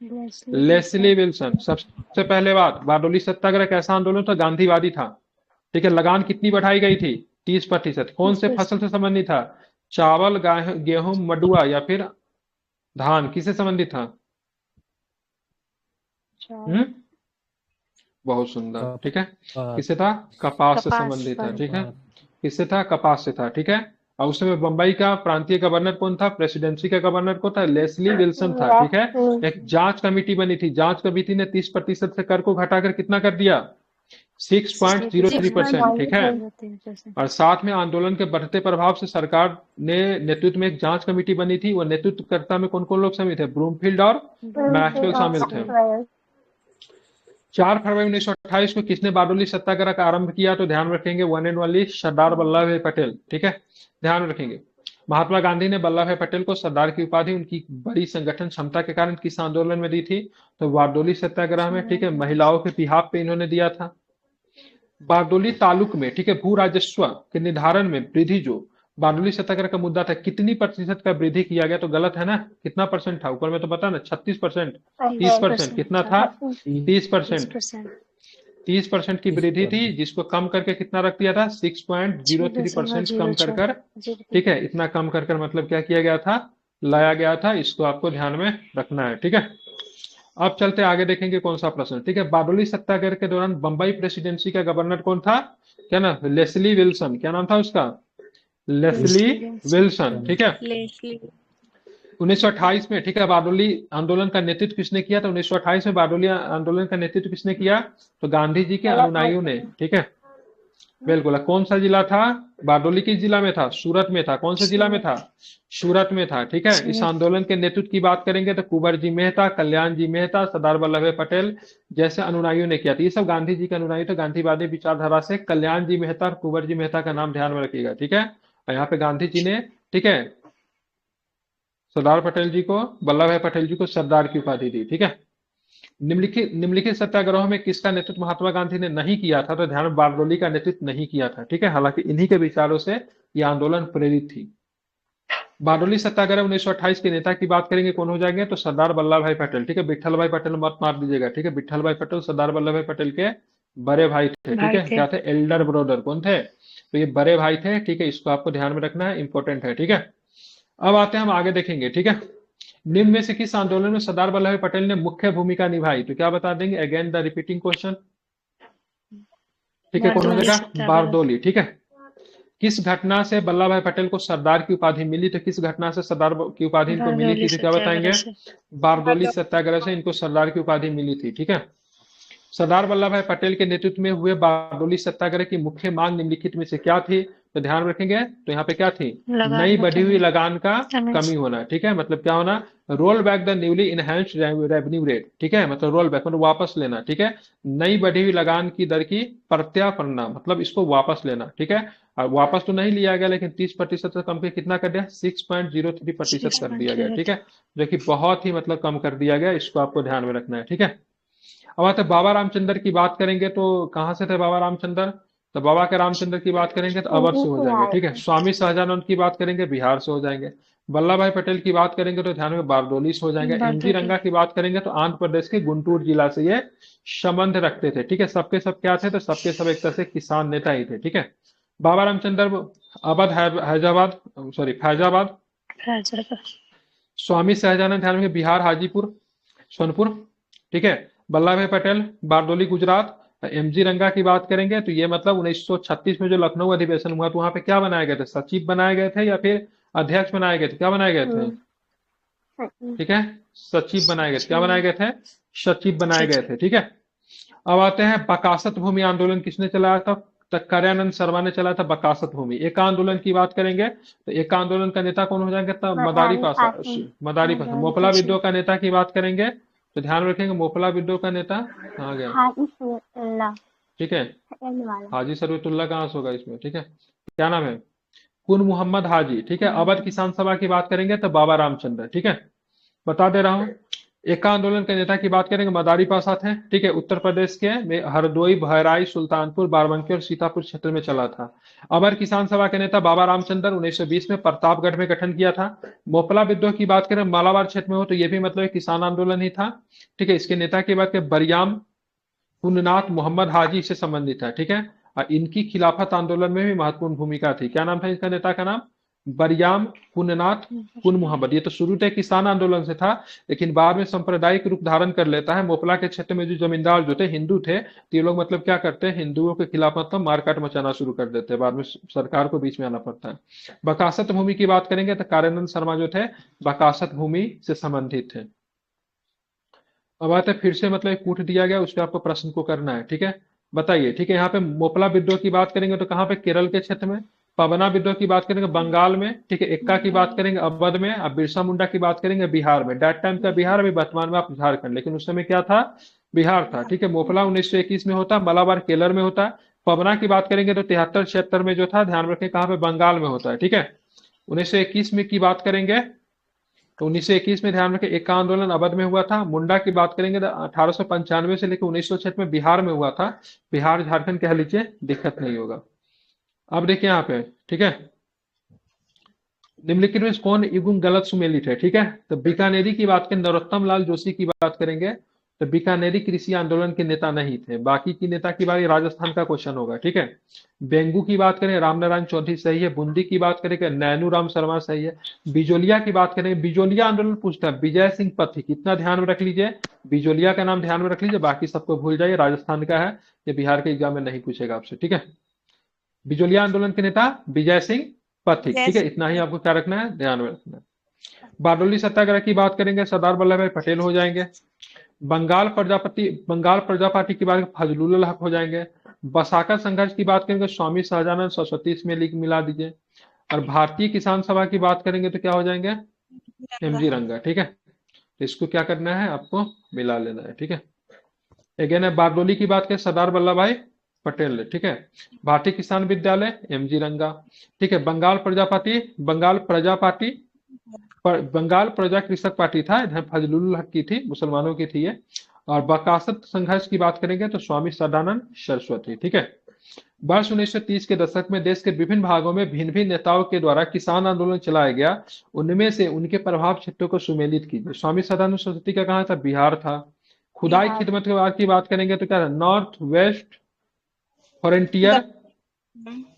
Leslie Wilson. सबसे पहले बात, बारडोली सत्याग्रह कैसा आंदोलन था? गांधीवादी था। ठीक है, लगान कितनी बढ़ाई गई थी? 30%। कौन से फसल से संबंधित था? चावल, गेहूं, मडुआ या फिर धान? किससे संबंधित था? बहुत सुंदर। ठीक है, किससे था? कपास से संबंधित था। ठीक है, किससे था? कपास से था। ठीक है, और उस समय बंबई का प्रांतीय गवर्नर कौन था? प्रेसिडेंसी का गवर्नर कौन था? लेस्ली विल्सन था। ठीक है, एक जांच कमेटी बनी थी। जांच कमेटी ने 30% से कर को घटाकर कितना कर दिया? 6.03%। ठीक है, और साथ में आंदोलन के बढ़ते प्रभाव से सरकार ने नेतृत्व में एक जांच कमेटी बनी थी। वो नेतृत्वकर्ता में कौन कौन लोग शामिल थे? ब्रूमफील्ड और मैक्सवेल शामिल थे। 4 फरवरी 1928 को किसने बारडोली सत्याग्रह का आरंभ किया? तो ध्यान रखेंगे, one and only Sardar Vallabh भाई पटेल। ठीक है, ध्यान रखेंगे। महात्मा गांधी ने वल्लभ भाई पटेल को सरदार की उपाधि उनकी बड़ी संगठन क्षमता के कारण किस आंदोलन में दी थी? तो बारडोली सत्याग्रह में। ठीक है, महिलाओं के बिहाफ पे इन्होंने दिया था। बारडोली तालुक में, ठीक है, भू राजस्व के निर्धारण में वृद्धि, जो बारडोली सत्याग्रह का मुद्दा था, कितनी प्रतिशत का वृद्धि किया गया? तो गलत है ना, कितना परसेंट था? ऊपर में तो पता ना, 36%, 30%। कितना था? 30%। 30% की वृद्धि थी, जिसको कम करके कितना रख दिया था, 6.03% कम कर कर, ठीक है, इतना कम कर कर मतलब क्या किया गया था, लाया गया था। इसको आपको ध्यान में रखना है, ठीक है। अब चलते आगे, देखेंगे कौन सा प्रश्न, ठीक है। बारडोली सत्याग्रह के दौरान बंबई प्रेसिडेंसी का गवर्नर कौन था, क्या नाम, लेस्ली विल्सन, क्या नाम था उसका, लेस्ली विल्सन, ठीक है। लेस्ली 1928 में, ठीक है, बारडोली आंदोलन का नेतृत्व किसने किया था, 1928 में बारडोली आंदोलन का नेतृत्व किसने किया, तो गांधी जी के अनुयायियों ने, ठीक है, बिल्कुल। कौन सा जिला था, बारडोली किस जिला में था, सूरत में था, कौन से जिला में था, सूरत में था, ठीक है। इस आंदोलन के नेतृत्व की बात करेंगे तो कुंवर जी मेहता, कल्याण जी मेहता, सरदार वल्लभ भाई पटेल जैसे अनुयायियों ने किया था। ये सब गांधी जी के अनुयायी थे, गांधीवादी विचारधारा से। कल्याण जी मेहता और कुंवर जी मेहता का नाम ध्यान में रखिएगा, ठीक है। और यहाँ पे गांधी जी ने, ठीक है, सरदार पटेल जी को, वल्लभ भाई पटेल जी को सरदार की उपाधि दी, ठीक है। निम्नलिखित सत्याग्रहों में किसका नेतृत्व महात्मा गांधी ने नहीं किया था, तो ध्यान, बारडोली का नेतृत्व नहीं किया था, ठीक है। हालांकि इन्हीं के विचारों से यह आंदोलन प्रेरित थी। बारडोली सत्याग्रह 1928 के नेता की बात करेंगे, कौन हो जाएंगे, तो सरदार वल्लभ भाई पटेल, ठीक है। विट्ठल भाई पटेल मत मार दीजिएगा, ठीक है। विट्ठल भाई पटेल सरदार वल्लभ भाई पटेल के बड़े भाई थे, ठीक है। क्या थे, एल्डर ब्रदर, कौन थे, तो ये बड़े भाई थे, ठीक है। इसको आपको ध्यान में रखना है, इंपॉर्टेंट है, ठीक है। अब आते हैं, हम आगे देखेंगे, ठीक है। निम्न में से किस आंदोलन में सरदार वल्लभ भाई पटेल ने मुख्य भूमिका निभाई, तो क्या बता देंगे, अगेन द रिपीटिंग क्वेश्चन, ठीक है। कौन हो जाएगा, बारडोली, ठीक है। किस घटना से वल्लभ भाई पटेल को सरदार की उपाधि मिली, तो किस घटना से सरदार की उपाधि इनको मिली थी, तो क्या बताएंगे, बारडोली सत्याग्रह से इनको सरदार की उपाधि मिली थी, ठीक है। सरदार वल्लभ भाई पटेल के नेतृत्व में हुए बारडोली सत्याग्रह की मुख्य मांग निम्नलिखित में से क्या थी, तो ध्यान रखेंगे, तो यहाँ पे क्या थी, नई बढ़ी हुई लगान का कमी होना, ठीक है। मतलब क्या होना, roll back the newly enhanced revenue rate, ठीक है। मतलब रोल बैक मतलब वापस लेना, ठीक है। नई बढ़ी हुई लगान की दर की प्रत्यापर्णा, मतलब इसको वापस लेना, ठीक है। और वापस तो नहीं लिया गया, लेकिन 30% से कम के कितना कर दिया, 6.03% कर दिया गया, ठीक है। जो कि बहुत ही मतलब कम कर दिया गया, इसको आपको ध्यान में रखना है, ठीक है। अब आते बाबा रामचंद्र की बात करेंगे, तो कहाँ से थे बाबा रामचंद्र, तो बाबा के रामचंद्र की बात करेंगे तो अवध से हो जाएंगे, ठीक है। स्वामी सहजानंद की बात करेंगे, बिहार से हो जाएंगे। वल्लभ भाई पटेल की बात करेंगे तो ध्यान में बारडोली से हो जाएंगे। एमजी रंगा की बात करेंगे तो आंध्र प्रदेश के गुंटूर जिला से ये संबंध रखते थे, ठीक है। सबके सब क्या थे, तो सबके सब एक तरह से किसान नेता ही थे, ठीक है। बाबा रामचंद्र अवध, हैदराबाद, सॉरी फैजाबाद। स्वामी सहजानंद ध्यान में बिहार, हाजीपुर, सोनपुर, ठीक है। वल्लभ भाई पटेल बारडोली, गुजरात। एमजी रंगा की बात करेंगे तो ये मतलब 1936 में जो लखनऊ अधिवेशन हुआ, तो वहां पे क्या बनाए गए थे, सचिव बनाए गए थे या फिर अध्यक्ष बनाए गए थे, क्या बनाए गए थे, ठीक है, सचिव बनाए गए थे, क्या बनाए गए थे, सचिव बनाए गए थे, ठीक है। अब आते हैं बकासत भूमि आंदोलन किसने चलाया था, कार्यानंद शर्मा ने चलाया था बकासत भूमि। एका आंदोलन की बात करेंगे तो एका आंदोलन का नेता कौन हो जाएंगे, तो मदारी पासा। मोपला विद्रोह का नेता की बात करेंगे तो ध्यान रखेंगे, मोपला विद्रोह का नेता कहाँ गया, ठीक है, हाजी सरवतुल्ला कहाँ से होगा इसमें, ठीक है, क्या नाम है, कुन मोहम्मद हाजी, ठीक है। अवध किसान सभा की बात करेंगे तो बाबा रामचंद्र, ठीक है। बता दे रहा हूं, एका आंदोलन के नेता की बात करेंगे, मदारी प्रसाद थे, ठीक है। उत्तर प्रदेश के में हरदोई, बहराइच, सुल्तानपुर, बाराबंकी और सीतापुर क्षेत्र में चला था। अवर किसान सभा के नेता बाबा रामचंद्र 1920 में प्रतापगढ़ में गठन किया था। मोपला विद्रोह की बात करें, मालाबार क्षेत्र में हो तो यह भी मतलब किसान आंदोलन ही था, ठीक है। इसके नेता की बात करें, बरियाम पुन्नाथ मोहम्मद हाजी से संबंधित है, ठीक है। और इनकी खिलाफत आंदोलन में भी महत्वपूर्ण भूमिका थी। क्या नाम था इसका नेता का नाम, बरियाम पुन्नाथ पुन मोहम्मद। ये तो शुरू तक किसान आंदोलन से था, लेकिन बाद में सांप्रदायिक रूप धारण कर लेता है। मोपला के क्षेत्र में जो जमींदार जो थे हिंदू थे, तो ये लोग मतलब क्या करते हैं, हिंदुओं के खिलाफ मतलब मारकाट मचाना शुरू कर देते हैं। बाद में सरकार को बीच में आना पड़ता है। बकासत भूमि की बात करेंगे तो कार्यानंद शर्मा जो थे बकासत भूमि से संबंधित थे। अब आते फिर से मतलब एक कूट दिया गया, उसके आपको प्रश्न को करना है, ठीक है। बताइए, ठीक है। यहाँ पे मोपला विद्रोह की बात करेंगे तो कहाँ पे, केरल के क्षेत्र में। पवना विद्रोह की बात करेंगे बंगाल में, ठीक है। एक्का की बात करेंगे अवध में। अब बिरसा मुंडा की बात करेंगे बिहार में। डेट टाइम का बिहार, अभी वर्तमान में आप झारखंड, लेकिन उस समय क्या था, बिहार था, ठीक है। मोपला 1921 में होता, मलाबार केरल में होता। पवना की बात करेंगे तो 73-76 में जो था, ध्यान रखें कहाँ पे, बंगाल में होता है, ठीक है। 1921 में की बात करेंगे तो 1921 में ध्यान रखें एक आंदोलन अवध में हुआ था। मुंडा की बात करेंगे तो 1895 से लेकर 1906 में बिहार में हुआ था। बिहार झारखंड कह लीजिए, दिक्कत नहीं होगा। अब देखिए यहाँ पे, ठीक है, निम्नलिखित में कौन युग्म गलत सुमेलित है, ठीक है। तो बीकानेरी की बात करें, नरोत्तम लाल जोशी की बात करेंगे तो बीकानेरी कृषि आंदोलन के नेता नहीं थे। बाकी की नेता की बात, राजस्थान का क्वेश्चन होगा, ठीक है। बेंगू की बात करें, रामनारायण चौधरी सही है। बूंदी की बात करें, नैनू राम शर्मा सही है। बिजोलिया की बात करें, बिजोलिया आंदोलन पूछता है, विजय सिंह पथिक, इतना ध्यान में रख लीजिए, बिजोलिया का नाम ध्यान में रख लीजिए, बाकी सबको भूल जाइए, राजस्थान का है, ये बिहार के एग्जाम में नहीं पूछेगा आपसे, ठीक है। बिजोलिया आंदोलन के नेता विजय सिंह पथिक, ठीक है, इतना ही आपको क्या रखना है, ध्यान में रखना है। बारडोली सत्याग्रह की बात करेंगे, सरदार वल्लभ भाई पटेल हो जाएंगे। बंगाल प्रजा पार्टी की बात फजलुल हक हो जाएंगे। बसाका संघर्ष की बात करेंगे, स्वामी सहजानंद सरस्वती, इसमें लिख मिला दीजिए। और भारतीय किसान सभा की बात करेंगे तो क्या हो जाएंगे, एमजी रंगा, ठीक है। तो इसको क्या करना है, आपको मिला लेना है, ठीक है। अगेन है, बारडोली की बात करें, सरदार वल्लभ भाई पटेल, ठीक है। भारतीय किसान विद्यालय, एमजी रंगा, ठीक है। बंगाल प्रजा कृषक पार्टी था, इधर फजलुल हक की थी, मुसलमानों की थी ये। और बकासत संघर्ष की बात करेंगे तो स्वामी सदानंद सरस्वती, ठीक है। वर्ष 1930 के दशक में देश के विभिन्न भागों में भिन्न भिन्न नेताओं के द्वारा किसान आंदोलन चलाया गया, उनमें से उनके प्रभाव क्षेत्रों को सुमेलित कीजिए। स्वामी सदानंद सरस्वती का कहाँ था, बिहार था। खुदाई खिदमत की बात करेंगे तो क्या था, नॉर्थ वेस्ट फ्रंटियर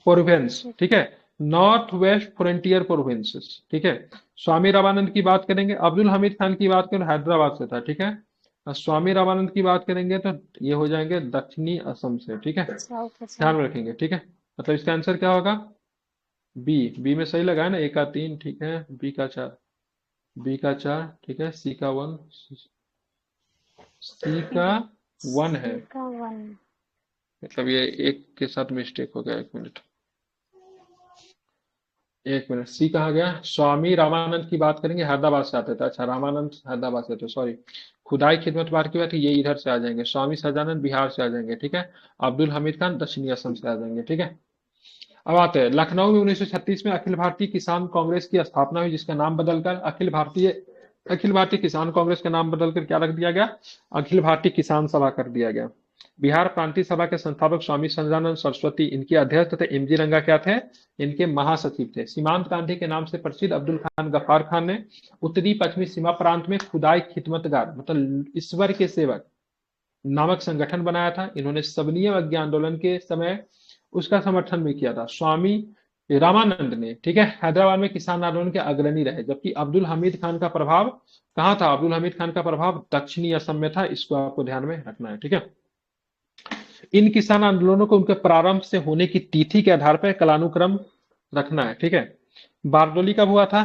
प्रोविंस, ठीक है, नॉर्थ वेस्ट फ्रंटियर प्रोविंसेस, ठीक है। स्वामी रामानंद की बात करेंगे, अब्दुल हमीद खान की बात करें, हैदराबाद से था, ठीक है। और स्वामी रामानंद की बात करेंगे तो ये हो जाएंगे दक्षिणी असम से, ठीक है, ध्यान में रखेंगे, ठीक है। मतलब इसका आंसर क्या होगा, बी में सही लगा है ना, ए का 3, ठीक है, बी का 4, ठीक है, सी का 1, सी का 1 है, मतलब ये एक के साथ मिस्टेक हो गया, एक मिनट, सी कहाँ गया। स्वामी रामानंद की बात करेंगे, हैदराबाद से आते थे, अच्छा रामानंद हैदराबाद से थे, सॉरी। खुदाई खिदमत बार की बात, ये इधर से आ जाएंगे। स्वामी सदानंद बिहार से आ जाएंगे, ठीक है। अब्दुल हमीद खान दक्षिणी असम से आ जाएंगे, ठीक है। अब आते हैं, लखनऊ में 1936 में अखिल भारतीय किसान कांग्रेस की स्थापना हुई, जिसका नाम बदलकर अखिल भारतीय किसान कांग्रेस का नाम बदलकर क्या रख दिया गया, अखिल भारतीय किसान सभा कर दिया गया। बिहार प्रांतीय सभा के संस्थापक स्वामी सदानंद सरस्वती, इनके अध्यक्ष तथा एमजी रंगा क्या थे, इनके महासचिव थे। सीमांत गांधी के नाम से प्रसिद्ध अब्दुल खान गफ्फार खान ने उत्तरी पश्चिमी सीमा प्रांत में खुदाई खिदमतगार, मतलब ईश्वर के सेवक नामक संगठन बनाया था। इन्होंने सबनीय अज्ञा आंदोलन के समय उसका समर्थन भी किया था। स्वामी रामानंद ने, ठीक है, हैदराबाद में किसान आंदोलन के अग्रणी रहे, जबकि अब्दुल हमीद खान का प्रभाव कहाँ था, अब्दुल हमीद खान का प्रभाव दक्षिणी असम में था। इसको आपको ध्यान में रखना है, ठीक है। इन किसान आंदोलनों को उनके प्रारंभ से होने की तिथि के आधार पर कालानुक्रम रखना है, ठीक है। बारडोली कब हुआ था,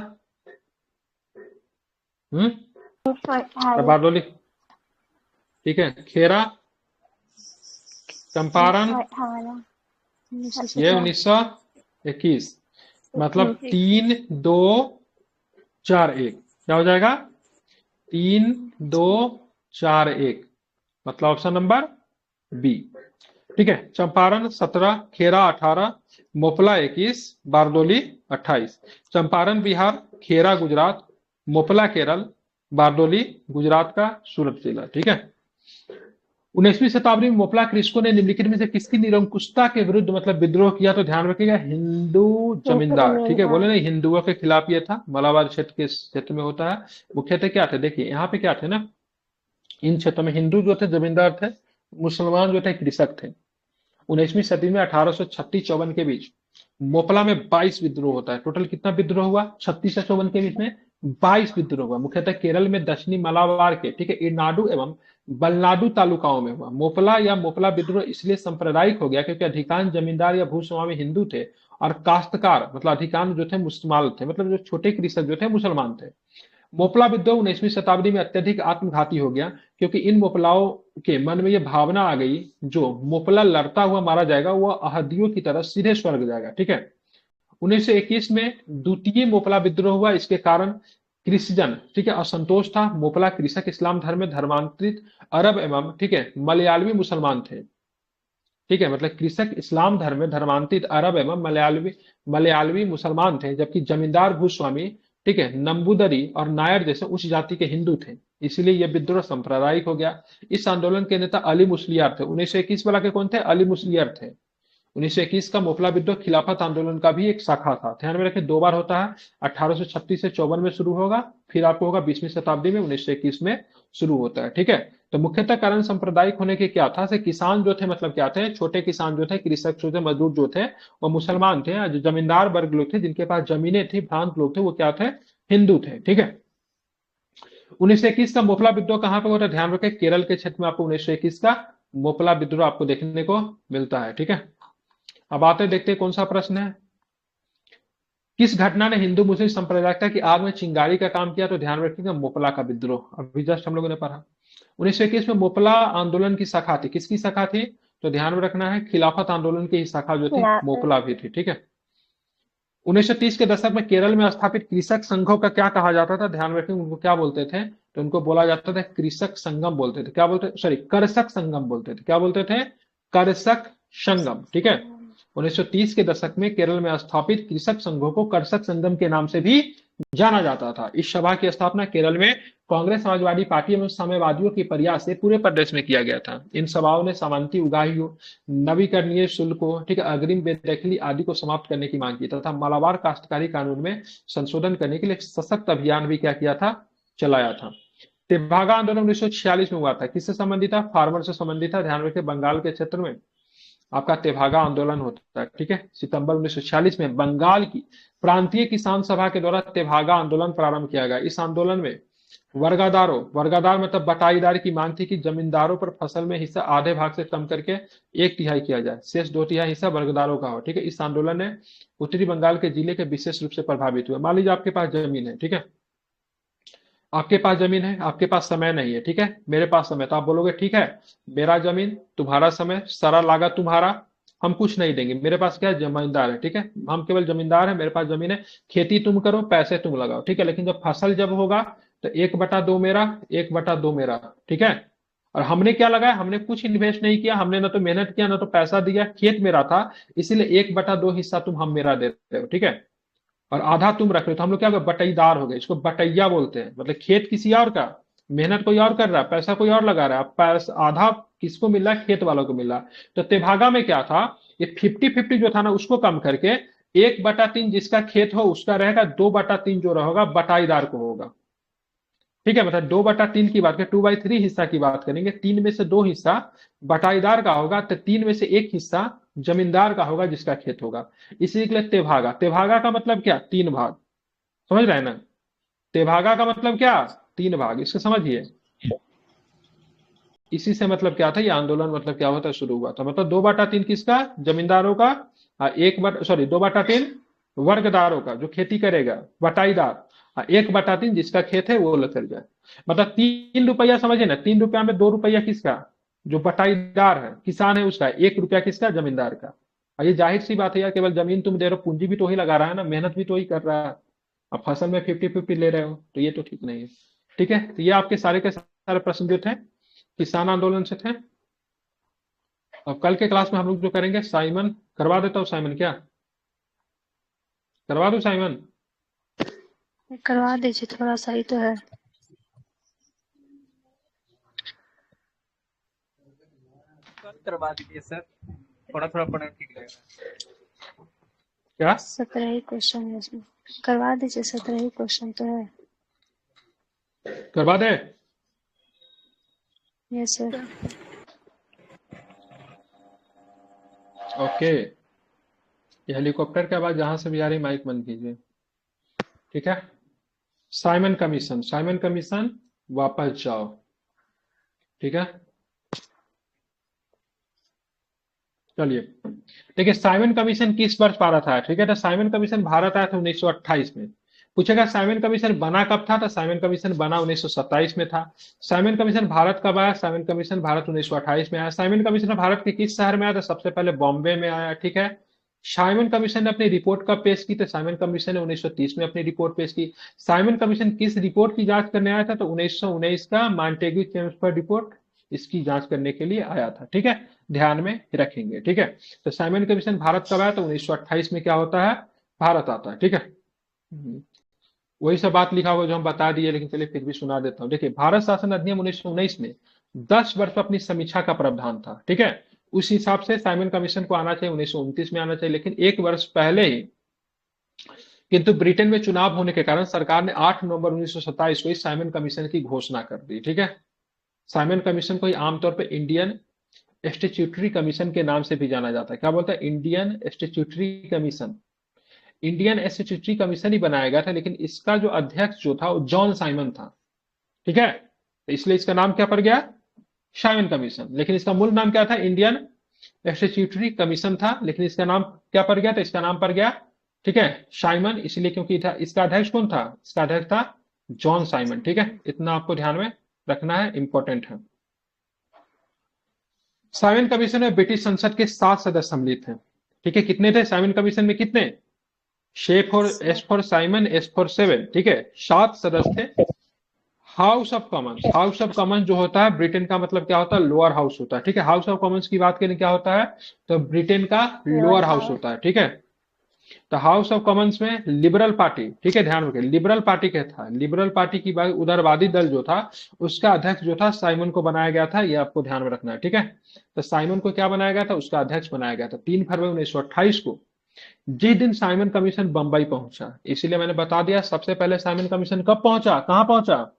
बारडोली, ठीक है। खेरा, चंपारण, ये 1921, मतलब 3, 2, 4, 1, क्या हो जाएगा, 3, 2, 4, 1, मतलब ऑप्शन नंबर बी, ठीक है। चंपारण 17, खेरा 18, मोपला 21, बारडोली 28। चंपारण बिहार, खेरा गुजरात, मोपला केरल, बारडोली गुजरात का सूरत जिला, ठीक है। 19वीं शताब्दी में मोपला कृषकों ने निम्नलिखित में से किसकी निरंकुशता के विरुद्ध मतलब विद्रोह किया, तो ध्यान रखिएगा, हिंदू जमींदार, ठीक है, बोले ना हिंदुओं के खिलाफ ये था। मलाबार क्षेत्र में होता है। मुख्यतः क्या थे, देखिए यहाँ पे क्या थे ना, इन क्षेत्रों में हिंदू जो थे जमींदार थे, मुसलमान जो थे कृषक थे। 19वीं सदी में 1836-54 के बीच मोपला में 22 विद्रोह होता है। टोटल कितना विद्रोह हुआ, 36 से 54 के बीच में 22 विद्रोह हुआ। मुख्यतः केरल में दक्षिणी मलाबार के, ठीक है, इरनाडु एवं बलनाडु तालुकाओं में हुआ। मोपला या मोपला विद्रोह इसलिए सांप्रदायिक हो गया क्योंकि अधिकांश जमींदार या भूस्वामी हिंदू थे और काश्तकार मतलब अधिकांश जो थे मुसलमान थे, मतलब जो छोटे कृषक जो थे मुसलमान थे। मोपला विद्रोह 19वीं शताब्दी में अत्यधिक आत्मघाती हो गया क्योंकि इन मोपलाओं के मन में यह भावना आ गई, जो मोपला लड़ता हुआ मारा जाएगा वह अहदियों की तरह सीधे स्वर्ग जाएगा, ठीक है। 1921 में द्वितीय मोपला विद्रोह हुआ। इसके कारण कृषिजन, ठीक है, असंतोष था। मोपला कृषक इस्लाम धर्म में धर्मांतरित अरब एवं, ठीक है, मलयालवी मुसलमान थे, ठीक है, मतलब कृषक इस्लाम धर्म में धर्मांतरित अरब एवं मलयालवी मुसलमान थे, जबकि जमींदार भूस्वामी, ठीक है, नंबूदरी और नायर जैसे उच्च जाति के हिंदू थे। इसलिए यह विद्रोह सांप्रदायिक हो गया। इस आंदोलन के नेता अली मुस्लियार थे। 1921 वाला के कौन थे, अली मुस्लियार थे। 1921 का मोपला विद्रोह खिलाफत आंदोलन का भी एक शाखा था। ध्यान में रखें, 2 बार होता है, 1836 से 54 में शुरू होगा, फिर आपको होगा 20वीं शताब्दी में 1921 में शुरू होता है। ठीक है, तो मुख्यतः कारण सांप्रदायिक होने के क्या था, से किसान जो थे मतलब क्या थे, छोटे किसान जो थे, कृषक जो थे, मजदूर जो थे वो मुसलमान थे, जो जमींदार वर्ग लोग थे जिनके पास जमीनें थी, भ्रांत लोग थे, वो क्या थे, हिंदू थे। ठीक है, 1921 का मोपला विद्रोह कहां पे होता है, ध्यान रखें केरल के क्षेत्र में आपको 1921 का मोपला विद्रोह आपको देखने को मिलता है। ठीक है, अब आते देखते हैं कौन सा प्रश्न है, किस घटना ने हिंदू मुस्लिम सांप्रदायिकता की आग में चिंगारी का काम किया, तो ध्यान रखिएगा मोपला का विद्रोह, अभी जस्ट हम लोगों ने पढ़ा। 1921 में मोपला आंदोलन की शाखा थी, किसकी शाखा थी, तो ध्यान में रखना है खिलाफत आंदोलन की ही शाखा जो थी मोपला भी थी। ठीक है, 1930 के दशक में केरल में स्थापित कृषक संघों का क्या कहा जाता था, ध्यान रखें उनको क्या बोलते थे, तो उनको बोला जाता था कृषक संगम बोलते थे, क्या बोलते, सॉरी कर्षक संगम बोलते थे, क्या बोलते थे, कर्षक संगम। ठीक है, 1930 के दशक में केरल में स्थापित कृषक संघों को कर्षक संगम के नाम से भी जाना जाता था। इस सभा की स्थापना केरल में कांग्रेस समाजवादी पार्टी एवं साम्यवादियों के प्रयास से पूरे प्रदेश में किया गया था। इन सभाओं ने सामंती उगाही, नवीकरणीय शुल्कों, ठीक है, अग्रिम बेदखली आदि को समाप्त करने की मांग की तथा मालाबार काश्तकारी कानून में संशोधन करने के लिए सशक्त अभियान भी क्या किया था, चलाया था। तेभागा आंदोलन 1946 में हुआ था, किससे संबंधित था, फार्मर से संबंधित था। ध्यान रखिए बंगाल के क्षेत्र में आपका तेभागा आंदोलन होता है। ठीक है, सितंबर 1946 में बंगाल की प्रांतीय किसान सभा के द्वारा तेभागा आंदोलन प्रारंभ किया गया। इस आंदोलन में वर्गादार मतलब बटाईदार की मांग थी कि जमींदारों पर फसल में हिस्सा आधे भाग से कम करके 1/3 किया जाए, शेष 2/3 हिस्सा वर्गदारों का हो। ठीक है, इस आंदोलन ने उत्तरी बंगाल के जिले के विशेष रूप से प्रभावित हुए। मान लीजिए आपके पास जमीन है, ठीक है, आपके पास जमीन है, आपके पास समय नहीं है, ठीक है, मेरे पास समय, तो आप बोलोगे ठीक है, मेरा जमीन तुम्हारा समय, सारा लागत तुम्हारा, हम कुछ नहीं देंगे, मेरे पास क्या है, जमींदार है। ठीक है, हम केवल जमींदार है, मेरे पास जमीन है, खेती तुम करो, पैसे तुम लगाओ। ठीक है, लेकिन जब फसल जब होगा तो 1/2 मेरा, 1/2 मेरा। ठीक है, और हमने क्या लगाया, हमने कुछ इन्वेस्ट नहीं किया, हमने ना तो मेहनत किया ना तो पैसा दिया, खेत मेरा था, इसीलिए 1/2 हिस्सा तुम हम मेरा दे रहे हो। ठीक है, और आधा तुम रख रहे हो, तो हम लोग क्या हो गए, बटाईदार हो गए, इसको बटैया बोलते हैं। मतलब खेत किसी और का, मेहनत कोई और कर रहा है, पैसा कोई और लगा रहा है, पैसा आधा किसको मिल रहा है, खेत वालों को मिल रहा है। तो तेभागा में क्या था, ये 50-50 जो था ना उसको कम करके 1/3 जिसका खेत हो उसका रहेगा, 2/3 जो रहेगा बटाईदार को होगा। ठीक है, मतलब 2/3 की बात करें, 2/3 हिस्सा की बात करेंगे, 3 में से 2 हिस्सा बटाईदार का होगा, तो 3 में से 1 हिस्सा जमींदार का होगा जिसका खेत होगा। इसी के लिए तेभागा, तेभागा का मतलब क्या, 3 भाग, समझ रहे हैं ना, तेभागा का मतलब क्या, 3 भाग, इसको समझिए। इसी से मतलब क्या था, ये आंदोलन मतलब क्या होता है, शुरू हुआ था। मतलब 2/3 किसका, जमींदारों का, 2/3 वर्गदारों का जो खेती करेगा, बटाईदार, 1/3 जिसका खेत है वो लेकर जाए। मतलब 3 रुपया, समझे ना, 3 रुपया में 2 रुपया किसका, जो बटाईदार है, किसान है उसका, 1 रुपया किसका, जमींदार का। और ये जाहिर सी बात है यार, केवल जमीन तुम दे रहे हो, पूंजी भी तो ही लगा रहा है ना, मेहनत भी तो ही कर रहा है, अब फसल में 50-50 ले रहे हो, तो ये तो ठीक नहीं है। ठीक है, तो ये आपके सारे के सारे प्रश्न जो थे किसान आंदोलन से थे। अब कल के क्लास में हम लोग जो करेंगे, साइमन करवा देता हूँ, साइमन क्या करवा दूं, साइमन करवा दीजिए, थोड़ा सा ही तो है। कल करवा दीजिए सर, थोड़ा थोड़ा पढ़ना ठीक रहेगा। क्या 17 ही क्वेश्चन है इसमें, करवा दीजिए, 17 ही क्वेश्चन तो है। करवा दे, यस सर। ओके, ये हेलीकॉप्टर के आवाज जहां से भी आ रही माइक बंद कीजिए। ठीक है, साइमन कमीशन, साइमन कमीशन वापस जाओ। ठीक है, चलिए, देखिए साइमन कमीशन किस वर्ष भारत आया। ठीक है, तो साइमन कमीशन भारत आया था 1928 में। पूछेगा साइमन कमीशन बना कब था, तो साइमन कमीशन बना 1927 में था। साइमन कमीशन भारत कब आया, साइमन कमीशन भारत 1928 में आया। साइमन कमीशन भारत के किस शहर में आया, तो सबसे पहले बॉम्बे में आया। ठीक है, साइमन कमीशन ने अपनी रिपोर्ट कब पेश की, तो साइमन कमीशन ने 1930 में अपनी रिपोर्ट पेश की। साइमन कमीशन किस रिपोर्ट की जांच करने आया था, तो 1919 का मॉन्टेग्यू चेम्सफोर्ड रिपोर्ट, इसकी जांच करने के लिए आया था। ठीक है, ध्यान में रखेंगे। ठीक है, तो साइमन कमीशन भारत कब आया, तो 1928 में क्या होता है, भारत आता है। ठीक है, वही सब बात लिखा हुआ जो हम बता दिए, लेकिन चलिए फिर भी सुना देता हूँ। देखिए, भारत शासन अधिनियम 1919 में 10 वर्ष पर अपनी समीक्षा का प्रावधान था। ठीक है, उस हिसाब से साइमन कमीशन को आना चाहिए, 1929 में आना चाहिए, लेकिन एक वर्ष पहले ही किंतु ब्रिटेन में चुनाव होने के कारण सरकार ने 8 नवंबर 1927 को इस साइमन कमीशन की घोषणा कर दी। ठीक है, साइमन कमीशन को ही आमतौर पर इंडियन स्टैट्यूटरी कमीशन के नाम से भी जाना जाता है। क्या बोलता है? Indian statutory commission. Indian statutory commission ही बनाया गया था, लेकिन इसका जो अध्यक्ष जो था वो जॉन साइमन था। ठीक है, तो इसलिए इसका नाम क्या पड़ गया? Simon commission. लेकिन इसका मूल नाम क्या था? इंडियन स्टैट्यूटरी कमीशन था, लेकिन इसका नाम क्या पड़ गया? तो इसका नाम पड़ गया, ठीक है, साइमन, इसलिए क्योंकि इसका अध्यक्ष कौन था? इसका अध्यक्ष था जॉन साइमन। ठीक है, इतना आपको ध्यान में रखना है, इंपॉर्टेंट है। साइमन कमीशन में ब्रिटिश संसद के 7 सदस्य सम्मिलित हैं। ठीक है, कितने थे साइमन कमीशन में? कितने? S for Simon, S for 7। ठीक है, 7 सदस्य थे। House of Commons, house of Commons जो होता है ब्रिटेन का मतलब क्या होता है? लोअर हाउस होता है। ठीक है, हाउस ऑफ कॉमन्स की बात करें क्या होता है? तो ब्रिटेन का लोअर हाउस होता है। ठीक है, तो हाउस ऑफ कॉमन्स में लिबरल पार्टी, ठीक है, ध्यान रखें, लिबरल पार्टी क्या था? लिबरल पार्टी की उदारवादी दल जो था उसका अध्यक्ष जो था साइमन को बनाया गया था, ये आपको ध्यान में रखना है। ठीक है, तो साइमन को क्या बनाया गया था? उसका अध्यक्ष बनाया गया था। 3 फरवरी 1928 को, जिस दिन साइमन कमीशन बंबई पहुंचा, इसीलिए मैंने बता दिया सबसे पहले साइमन कमीशन कब पहुंचा, कहां पहुंचा?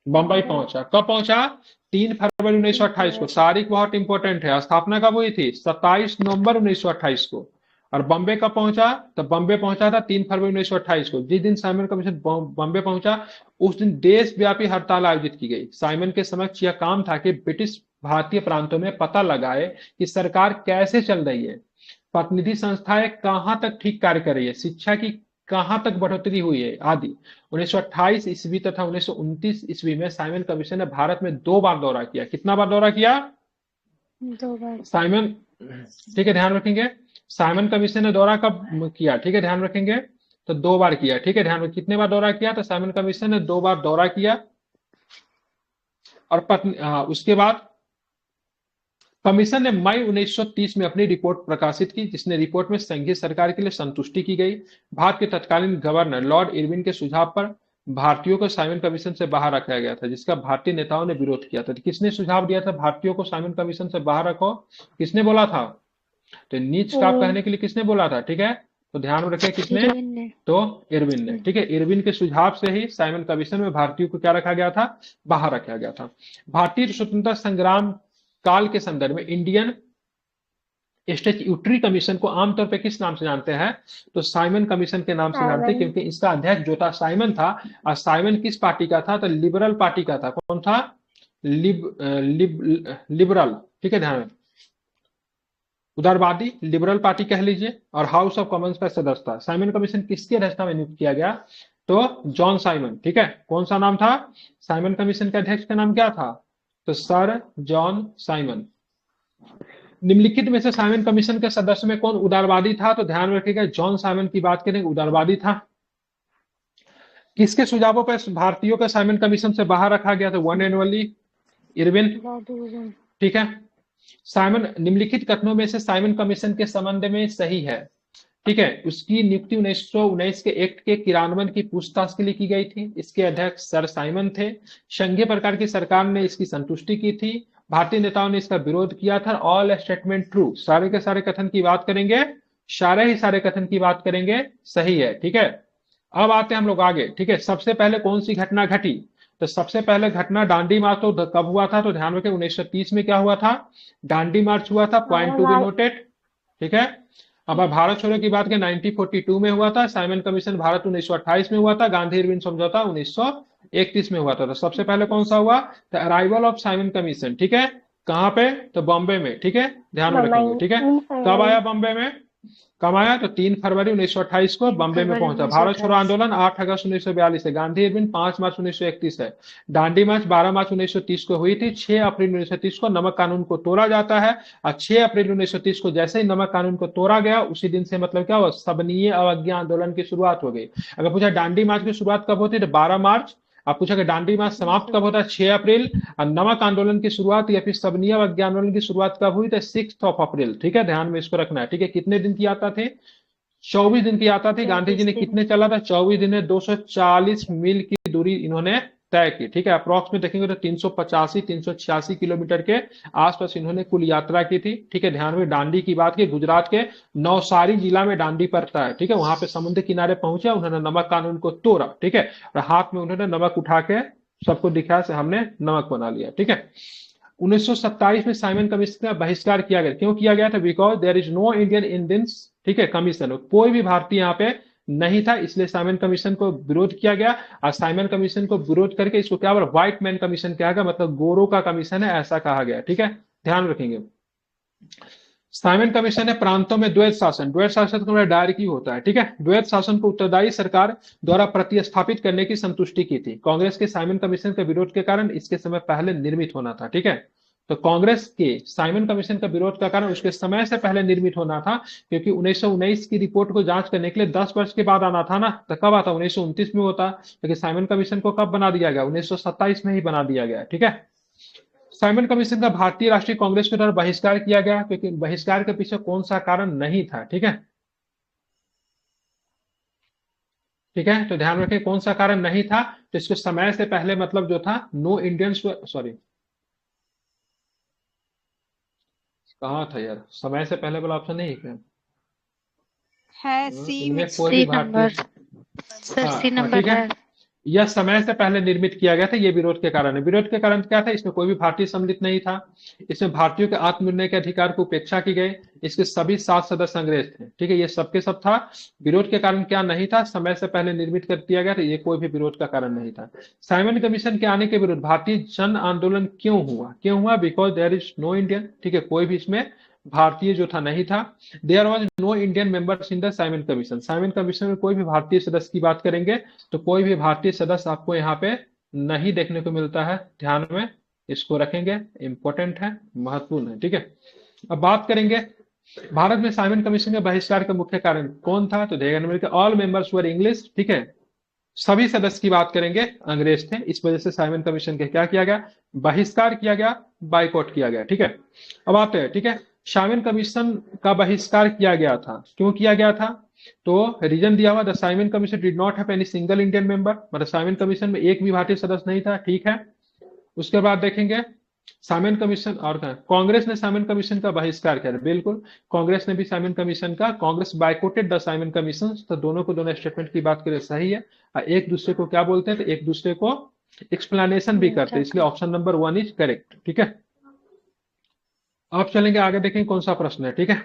बंबई पहुंचा। कब पहुंचा? 3 फरवरी 1928 को। तारीख बहुत इंपॉर्टेंट है। स्थापना कब हुई थी? 27 नवंबर 1928 को। और बम्बे कब पहुंचा? तो बम्बे पहुंचा था 3 फरवरी 1928 को। जिस दिन साइमन कमीशन बम्बे पहुंचा उस दिन देशव्यापी हड़ताल आयोजित की गई। साइमन के समक्ष यह काम था कि ब्रिटिश भारतीय प्रांतों में पता लगाए कि सरकार कैसे चल रही है, प्रतिनिधि संस्थाएं कहां तक ठीक कार्य कर रही है, शिक्षा की कहां तक बढ़ोतरी हुई है आदि। 1928 ईस्वी तथा 1929 ईस्वी में साइमन कमीशन ने भारत में 2 बार दौरा किया। कितना बार दौरा किया? 2 बार। साइमन, ठीक है, ध्यान रखेंगे, साइमन कमीशन ने दौरा कब किया? ठीक है, ध्यान रखेंगे, तो 2 बार किया। ठीक है, ध्यान रखें, कितने बार दौरा किया? तो साइमन कमीशन ने 2 बार दौरा किया। और उसके बाद कमीशन ने मई 1930 में अपनी रिपोर्ट प्रकाशित की, जिसने रिपोर्ट में संघीय सरकार के लिए संतुष्टि की गई। भारत के तत्कालीन गवर्नर लॉर्ड इरविन के सुझाव पर भारतीयों को साइमन कमीशन से बाहर रखा गया था, जिसका भारतीय नेताओं ने विरोध किया था। तो किसने सुझाव दिया था भारतीयों को साइमन कमीशन से बाहर रखो? किसने बोला था? तो नीच काप कहने के लिए किसने बोला था? ठीक है, तो ध्यान में रखें, किसने? तो इरविन ने। ठीक है, इरविन के सुझाव से ही साइमन कमीशन में भारतीयों को क्या रखा गया था? बाहर रखा गया था। भारतीय स्वतंत्रता संग्राम काल के संदर्भ में इंडियन स्टैट्यूटरी कमीशन को आमतौर पर किस नाम से जानते हैं? तो साइमन कमीशन के नाम से जानते हैं, क्योंकि इसका अध्यक्ष जो था साइमन था। और साइमन किस पार्टी का था? तो लिबरल पार्टी का था। कौन था? लिबरल। ठीक है, ध्यान में, उदारवादी लिबरल पार्टी कह लीजिए। और हाउस ऑफ कॉमन्स का सदस्य था। साइमन कमीशन किसकी अध्यक्षता में नियुक्त किया गया? तो जॉन साइमन। ठीक है, कौन सा नाम था? साइमन कमीशन के अध्यक्ष का नाम क्या था? तो सर जॉन साइमन। निम्नलिखित में से साइमन कमीशन के सदस्य में कौन उदारवादी था? तो ध्यान रखिएगा, जॉन साइमन की बात करें, उदारवादी था। किसके सुझावों पर भारतीयों का साइमन कमीशन से बाहर रखा गया था? One and only Irwin. ठीक है, साइमन निम्नलिखित कथनों में से साइमन कमीशन के संबंध में सही है। ठीक है, उसकी नियुक्ति 1919 के एक्ट के क्रियान्वयन की पूछताछ के लिए की गई थी। इसके अध्यक्ष सर साइमन थे। संघीय प्रकार की सरकार ने इसकी संतुष्टि की थी। भारतीय नेताओं ने इसका विरोध किया था। ऑल स्टेटमेंट ट्रू, सारे के सारे कथन की बात करेंगे, सारे कथन की बात करेंगे, सही है। ठीक है, अब आते हैं हम लोग आगे। ठीक है, सबसे पहले कौन सी घटना घटी? तो सबसे पहले घटना दांडी मार्च तो कब हुआ था? तो ध्यान रखें, 1930 में क्या हुआ था? दांडी मार्च हुआ था। Point to be noted. ठीक है, अब भारत छोड़ो की बात करें, 1942 में हुआ था। साइमन कमीशन भारत 1928 में हुआ था। गांधी इरविन समझौता 1931 में हुआ था। तो सबसे पहले कौन सा हुआ? तो अराइवल ऑफ साइमन कमीशन। ठीक है, कहां पे? तो बॉम्बे में। ठीक है, ध्यान में रखेंगे। ठीक है, कब आया बॉम्बे में? कब आया? तो 3 फरवरी 1928 को बॉम्बे में पहुंचा। भारत छोड़ो आंदोलन 8 अगस्त 1942 है। गांधी इरविन 5 मार्च 1931 है। दांडी मार्च 12 मार्च 1930 को हुई थी। 6 अप्रैल 1930 को नमक कानून को तोड़ा जाता है। और 6 अप्रैल 1930 को जैसे ही नमक कानून को तोड़ा गया, उसी दिन से मतलब क्या हुआ? सबनीय अवज्ञा आंदोलन की शुरुआत हो गई। अगर पूछा दांडी मार्च की शुरुआत कब होती है, तो 12 मार्च। आप पूछा कि दांडी मार्च समाप्त कब होता है? 6 अप्रैल। और नमक आंदोलन की शुरुआत या फिर सबनीय अवज्ञा आंदोलन की शुरुआत कब हुई? तो 6 अप्रैल। ठीक है, ध्यान में इसको रखना है। ठीक है, कितने दिन की यात्रा थी? 24 दिन की यात्रा थी। गांधी जी ने कितने चला था? 24 दिन में 240 मील की दूरी इन्होंने तय की, ठीक है। अप्रॉक्स में देखेंगे तो 385 किलोमीटर के आसपास इन्होंने कुल यात्रा की थी, ठीक है। ध्यान में दांडी की बात की, गुजरात के नवसारी जिला में दांडी पड़ता है, ठीक है। वहां पे समुद्र किनारे पहुंचे, उन्होंने नमक कानून को तोड़ा, ठीक है। और हाथ में उन्होंने नमक उठा के सबको दिखाया से हमने नमक बना लिया, ठीक है। 1927 में साइमन कमीशन का बहिष्कार किया गया। क्यों किया गया था? Because there is no Indian in this, ठीक है, कमीशन। कोई भी भारतीय यहाँ पे नहीं था, इसलिए साइमन कमीशन को विरोध किया गया। और साइमन कमीशन को विरोध करके इसको क्या बोला? व्हाइट मैन कमीशन कहा गया, मतलब गोरों का कमीशन है, ऐसा कहा गया, ठीक है। ध्यान रखेंगे। साइमन कमीशन ने प्रांतों में द्वैत शासन, द्वैत शासन का डायरेक्टली होता है, ठीक है। द्वैत शासन को उत्तरदायी सरकार द्वारा प्रतिस्थापित करने की संतुष्टि की थी। कांग्रेस के साइमन कमीशन के विरोध के कारण इसके समय पहले निर्मित होना था, ठीक है। तो कांग्रेस के साइमन कमीशन का विरोध का कारण उसके समय से पहले निर्मित होना था, क्योंकि 1919 की रिपोर्ट को जांच करने के लिए 10 वर्ष के बाद आना था ना। तो कब आता? 1929 में होता। लेकिन साइमन कमीशन को कब बना दिया गया? 1927 में ही बना दिया गया, ठीक है। साइमन कमीशन का भारतीय राष्ट्रीय कांग्रेस के द्वारा बहिष्कार किया गया, क्योंकि बहिष्कार के पीछे कौन सा कारण नहीं था, ठीक है। ठीक है, तो ध्यान रखें कौन सा कारण नहीं था। तो इसको समय से पहले मतलब जो था, नो इंडियंस, सॉरी कहाँ था यार, समय से पहले वाला ऑप्शन नहीं है क्या? है सी में। इनमें कोई भी सी भारतीय, नंबर सर, हाँ सी हाँ नंबर ठीक है। है। यह समय से पहले निर्मित किया गया था, ये विरोध के कारण है। विरोध के कारण क्या था? इसमें कोई भी भारतीय सम्मिलित नहीं था। इसमें भारतीयों के आत्मनिर्णय के अधिकार को उपेक्षा की गई। इसके सभी 7 सदस्य अंग्रेज थे, ठीक है। ये सबके सब था। विरोध के कारण क्या नहीं था? समय से पहले निर्मित कर दिया गया था, ये कोई भी विरोध का कारण नहीं था। साइमन कमीशन के आने के विरुद्ध भारतीय जन आंदोलन क्यों हुआ? क्यों हुआ? Because there is no Indian, ठीक है, कोई भी इसमें भारतीय जो था नहीं था। There was no Indian members in the Simon commission. Simon commission में कोई भी भारतीय सदस्य की बात करेंगे तो कोई भी भारतीय सदस्य आपको यहाँ पे नहीं देखने को मिलता है। ध्यान में इसको रखेंगे, इंपॉर्टेंट है, महत्वपूर्ण है, ठीक है। अब बात करेंगे भारत में साइमन कमीशन के बहिष्कार का मुख्य कारण कौन था? तो ध्यान में ऑल मेंबर्स वर इंग्लिश, ठीक है। सभी सदस्य की बात करेंगे अंग्रेज थे, इस वजह से साइमन कमीशन के क्या किया गया? बहिष्कार किया गया, बाइकआउट किया गया, ठीक है। अब आते हैं, ठीक है, साइमन कमीशन का बहिष्कार किया गया था। क्यों किया गया था? तो रीजन दिया हुआ, the Simon commission did not have any single Indian member, मतलब साइमन कमीशन में एक भी भारतीय सदस्य नहीं था, ठीक है। उसके बाद देखेंगे साइमन कमीशन और कांग्रेस ने साइमन कमीशन का बहिष्कार किया, बिल्कुल कांग्रेस ने भी साइमन कमीशन का, Congress boycotted the Simon commission. तो दोनों को दोनों स्टेटमेंट की बात करें सही है। एक दूसरे को क्या बोलते हैं? तो एक दूसरे को एक्सप्लेनेशन भी करते हैं, इसलिए ऑप्शन नंबर 1 इज करेक्ट, ठीक है। अब चलेंगे आगे, देखें कौन सा प्रश्न है, ठीक है।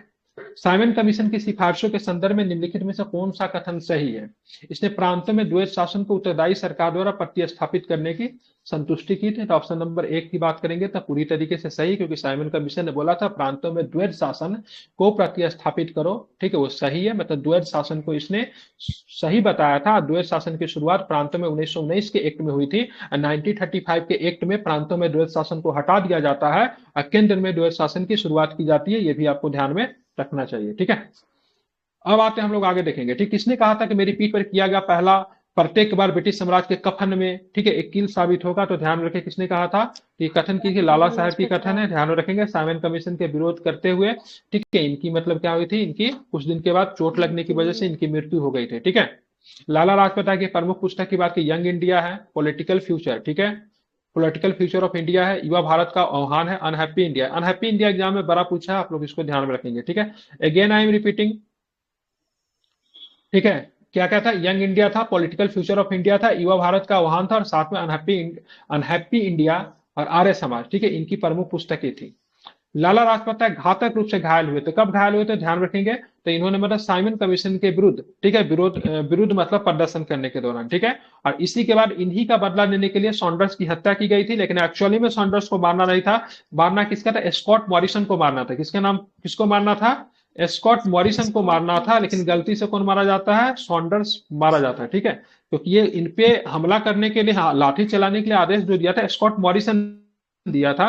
साइमन कमीशन की सिफारिशों के संदर्भ में निम्नलिखित में से कौन सा कथन सही है? इसने प्रांतों में द्वैत शासन को उत्तरदायी सरकार द्वारा प्रतिस्थापित करने की संतुष्टि की थी। तो ऑप्शन नंबर 1 की बात करेंगे तो पूरी तरीके से सही, क्योंकि साइमन कमीशन ने बोला था प्रांतों में द्वैत शासन को प्रतिस्थापित करो, ठीक है, वो सही है। मतलब द्वैत शासन को इसने सही बताया था। द्वैत शासन की शुरुआत प्रांतों में 1919 के एक्ट में हुई थी। 1935 के एक्ट में प्रांतों में द्वैत शासन को हटा दिया जाता है और केंद्र में द्वैत शासन की शुरुआत की जाती है। ये भी आपको ध्यान में रखना चाहिए, ठीक है। अब आते हैं हम लोग आगे देखेंगे, ठीक। किसने कहा था कि मेरी पीठ पर किया गया पहला प्रत्येक बार ब्रिटिश साम्राज्य के कफन में, ठीक है, एक कील साबित होगा? तो ध्यान रखें किसने कहा था कि कथन की लाला साहब की कथन है। ध्यान रखेंगे साइमन कमीशन के विरोध करते हुए, ठीक है। इनकी मतलब क्या हुई थी? इनकी कुछ दिन के बाद चोट लगने की वजह से इनकी मृत्यु हो गई थी, ठीक है। लाला लाजपत राय की प्रमुख पुस्तक की बात की, यंग इंडिया है, पॉलिटिकल फ्यूचर, ठीक है, पॉलिटिकल फ्यूचर ऑफ इंडिया है, युवा भारत का आह्वान है, unhappy India. Unhappy India exam में बड़ा पूछा है, आप लोग इसको ध्यान में रखेंगे, ठीक है। अगेन आई एम रिपीटिंग, ठीक है। क्या क्या था? यंग इंडिया था, पॉलिटिकल फ्यूचर ऑफ इंडिया था, युवा भारत का आह्वान था, और साथ में अनहैप्पी इंडिया और आर्य समाज, ठीक है, इनकी प्रमुख पुस्तकें थी। लाला लाजपत राय घातक रूप से घायल हुए थे। कब घायल हुए थे? ध्यान रखेंगे तो इन्होंने मतलब साइमन कमीशन के विरुद्ध, ठीक है, विरुद्ध मतलब प्रदर्शन करने के दौरान, ठीक है। और इसी के बाद इन्हीं का बदला लेने के लिए सॉन्डर्स की हत्या की गई थी। लेकिन एक्चुअली में सॉन्डर्स को मारना नहीं था, मारना किसका था? स्कॉट मॉरिसन को मारना था। किसके नाम, किसको मारना था? स्कॉट मॉरिसन को मारना था। लेकिन गलती से कौन मारा जाता है? सॉन्डर्स मारा जाता है, ठीक है। क्योंकि ये इनपे हमला करने के लिए, लाठी चलाने के लिए आदेश जो दिया था स्कॉट मॉरिसन दिया था।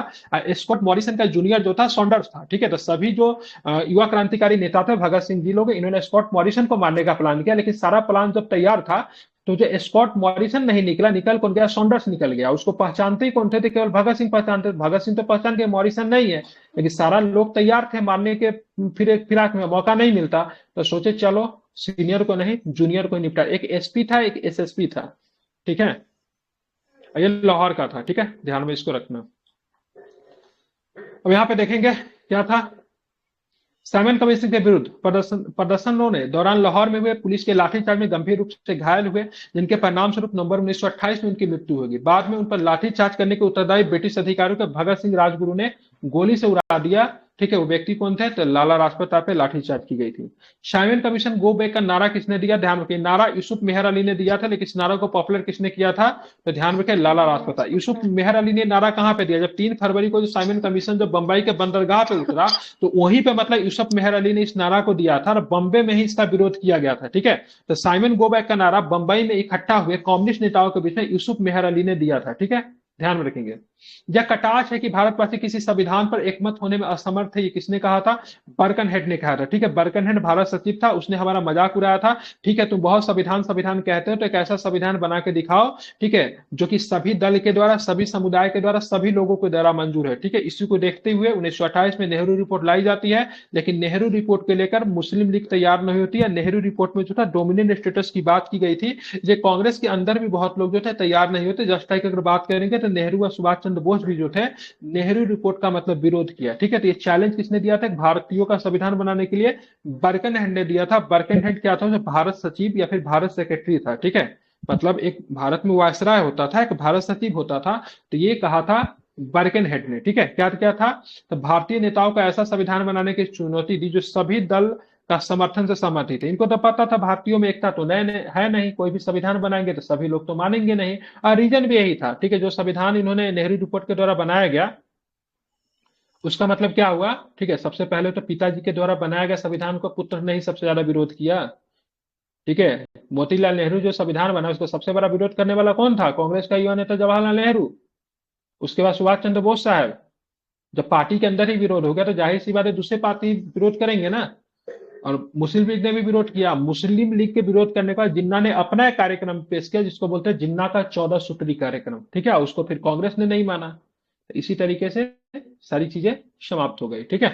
स्कॉट मॉरिसन का जूनियर जो था सॉन्डर्स था, ठीक है। तो सभी जो युवा क्रांतिकारी नेता थे, भगत सिंह जी लोग, इन्होंने स्कॉट मॉरिसन को मारने का प्लान किया। लेकिन सारा प्लान जब तैयार था तो जो स्कॉट मॉरिसन नहीं निकला, निकल कौन गया? सॉन्डर्स निकल गया। उसको पहचानते ही कौन थे? केवल भगत सिंह पहचानते। भगत सिंह तो पहचान के मॉरिसन नहीं है, लेकिन सारा लोग तैयार थे मारने के, फिर एक फिराक में मौका नहीं मिलता तो सोचे चलो सीनियर को नहीं जूनियर को निपटा। एक एसपी था, एक एसएसपी था, ठीक है। ये लाहौर का था, ठीक है, ध्यान में इसको रखना। अब यहाँ पे देखेंगे क्या था। साइमन कमीशन के विरुद्ध प्रदर्शनों ने दौरान लाहौर में हुए पुलिस के लाठीचार्ज में गंभीर रूप से घायल हुए, जिनके परिणाम स्वरूप नवंबर 1928 में उनकी मृत्यु होगी। बाद में उन पर लाठीचार्ज करने के उत्तरदायी ब्रिटिश अधिकारियों को भगत सिंह राजगुरु ने गोली से उड़ा दिया, ठीक है। वो व्यक्ति कौन थे? तो लाला लाजपत राय पे लाठीचार्ज की गई थी। साइमन कमीशन गो बैक का नारा किसने दिया? ध्यान रखिए, नारा यूसुफ मेहर अली ने दिया था, लेकिन इस नारा को पॉपुलर किसने किया था? तो ध्यान रखिए, लाला लाजपत राय। यूसुफ मेहर अली ने नारा कहां पे दिया? जब 3 फरवरी को जो साइमन कमीशन जब बंबई के बंदरगाह पे उतरा, तो वहीं पे मतलब यूसुफ मेहर अली ने इस नारा को दिया था और बंबई में ही इसका विरोध किया गया था, ठीक है। तो साइमन गो बैक का नारा बंबई में इकट्ठा हुए कम्युनिस्ट नेताओं के बीच में यूसुफ मेहर अली ने दिया था, ठीक है, ध्यान में रखेंगे। यह कटाक्ष है कि भारतवासी किसी संविधान पर एकमत होने में असमर्थ है, ये किसने कहा था? बर्कनहेड ने कहा था, ठीक है। बर्कनहेड भारत सचिव था, उसने हमारा मजाक उड़ाया था, ठीक है। तुम बहुत संविधान संविधान कहते हो, तो एक ऐसा संविधान बना के दिखाओ, ठीक है, जो कि सभी दल के द्वारा, सभी समुदाय के द्वारा, सभी लोगों के द्वारा मंजूर है, ठीक है। इसी को देखते हुए 1928 में नेहरू रिपोर्ट लाई जाती है, लेकिन नेहरू रिपोर्ट को लेकर मुस्लिम लीग तैयार नहीं होती है। नेहरू रिपोर्ट में जो था डोमिनेंट स्टेटस की बात की गई थी, जो कांग्रेस के अंदर भी बहुत लोग जो थे तैयार नहीं होते। जस्ट लाइक अगर बात करेंगे तो नेहरू व सुभाष चंद्र बोस भी जो थे नेहरू रिपोर्ट का मतलब विरोध किया, ठीक है। तो ये चैलेंज किसने दिया था? भारतीयों का संविधान बनाने के लिए बर्कनहेड ने दिया था। बर्कनहेड क्या था? जो भारत सचिव या फिर भारत सेक्रेटरी था, ठीक है। मतलब एक भारत में वायसराय होता था, एक भारत सचिव होता था, तो ये कहा था बर्कनहेड ने, ठीक है। क्या क्या था? तो भारतीय नेताओं का ऐसा संविधान बनाने की चुनौती दी जो सभी दल का समर्थन से सहमत थे। इनको तो पता था भारतीयों में एकता तो है नहीं, कोई भी संविधान बनाएंगे तो सभी लोग तो मानेंगे नहीं। और रीजन भी यही था, ठीक है। जो संविधान इन्होंने नेहरू रिपोर्ट के द्वारा बनाया गया, उसका मतलब क्या हुआ? ठीक है, सबसे पहले तो पिताजी के द्वारा बनाया गया संविधान को पुत्र ने ही सबसे ज्यादा विरोध किया, ठीक है। मोतीलाल नेहरू जो संविधान बना, उसको सबसे बड़ा विरोध करने वाला कौन था? कांग्रेस का युवा नेता जवाहरलाल नेहरू। उसके बाद सुभाष चंद्र बोस साहब। जब पार्टी के अंदर ही विरोध हो गया, तो जाहिर सी बात है दूसरे पार्टी विरोध करेंगे ना। और मुस्लिम लीग ने भी विरोध किया। मुस्लिम लीग के विरोध करने के बाद जिन्ना ने अपना एक कार्यक्रम पेश किया, जिसको बोलते हैं जिन्ना का 14 सूत्री कार्यक्रम, ठीक है। उसको फिर कांग्रेस ने नहीं माना। तो इसी तरीके से सारी चीजें समाप्त हो गई, ठीक है।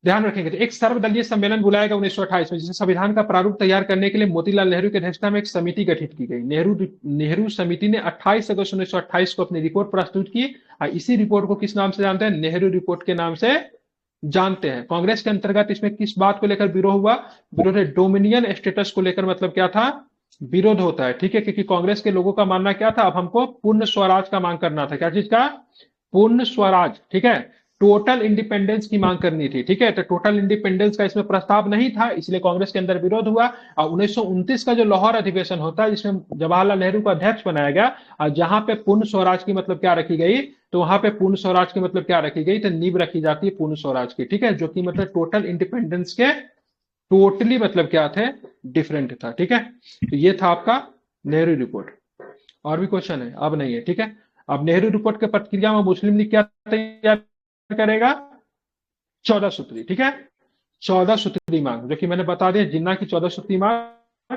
ध्यान रखेंगे, तो एक सर्वदलीय सम्मेलन बुलाया गया 1928 में, जिसे संविधान का प्रारूप तैयार करने के लिए मोतीलाल नेहरू की अध्यक्षता में एक समिति गठित की गई। नेहरू समिति ने 28 अगस्त 1928 को अपनी रिपोर्ट प्रस्तुत की, और इसी रिपोर्ट को किस नाम से जानते हैं? नेहरू रिपोर्ट के नाम से जानते हैं। कांग्रेस के अंतर्गत इसमें किस बात को लेकर विरोध हुआ? विरोध है डोमिनियन स्टेटस को लेकर, मतलब क्या था? विरोध होता है, ठीक है। क्योंकि कांग्रेस के लोगों का मानना क्या था? अब हमको पूर्ण स्वराज का मांग करना था। क्या चीज का? पूर्ण स्वराज, ठीक है। टोटल इंडिपेंडेंस की मांग करनी थी, ठीक है। तो टोटल इंडिपेंडेंस का इसमें प्रस्ताव नहीं था, इसलिए कांग्रेस के अंदर विरोध हुआ। और 1929 का जो लाहौर अधिवेशन होता है, जिसमें जवाहरलाल नेहरू को अध्यक्ष बनाया गया, और जहां पे पूर्ण स्वराज की मतलब क्या रखी गई? तो वहां पे पूर्ण स्वराज की मतलब क्या रखी गई? तो नींव रखी जाती है पूर्ण स्वराज की, ठीक है। जो कि मतलब टोटल इंडिपेंडेंस के टोटली मतलब क्या थे? डिफरेंट था, ठीक है। तो ये था आपका नेहरू रिपोर्ट। और भी क्वेश्चन है? अब नहीं है, ठीक है। अब नेहरू रिपोर्ट के प्रतिक्रिया में मुस्लिम लीग क्या तैयार करेगा? 14 सूत्री, ठीक है। 14 सूत्री मांग, जो कि मैंने बता दिया, जिन्ना की 14 सूत्री मांग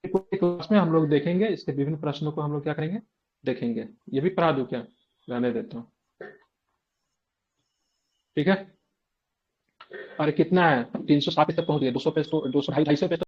क्लास में हम लोग देखेंगे। इसके विभिन्न प्रश्नों को हम लोग क्या करेंगे? देखेंगे। ये भी पढ़ा दूं क्या? रहने देता हूं, ठीक है। और कितना है? 307 तक पहुंच गया। 200 पेज तो 200 250 पेज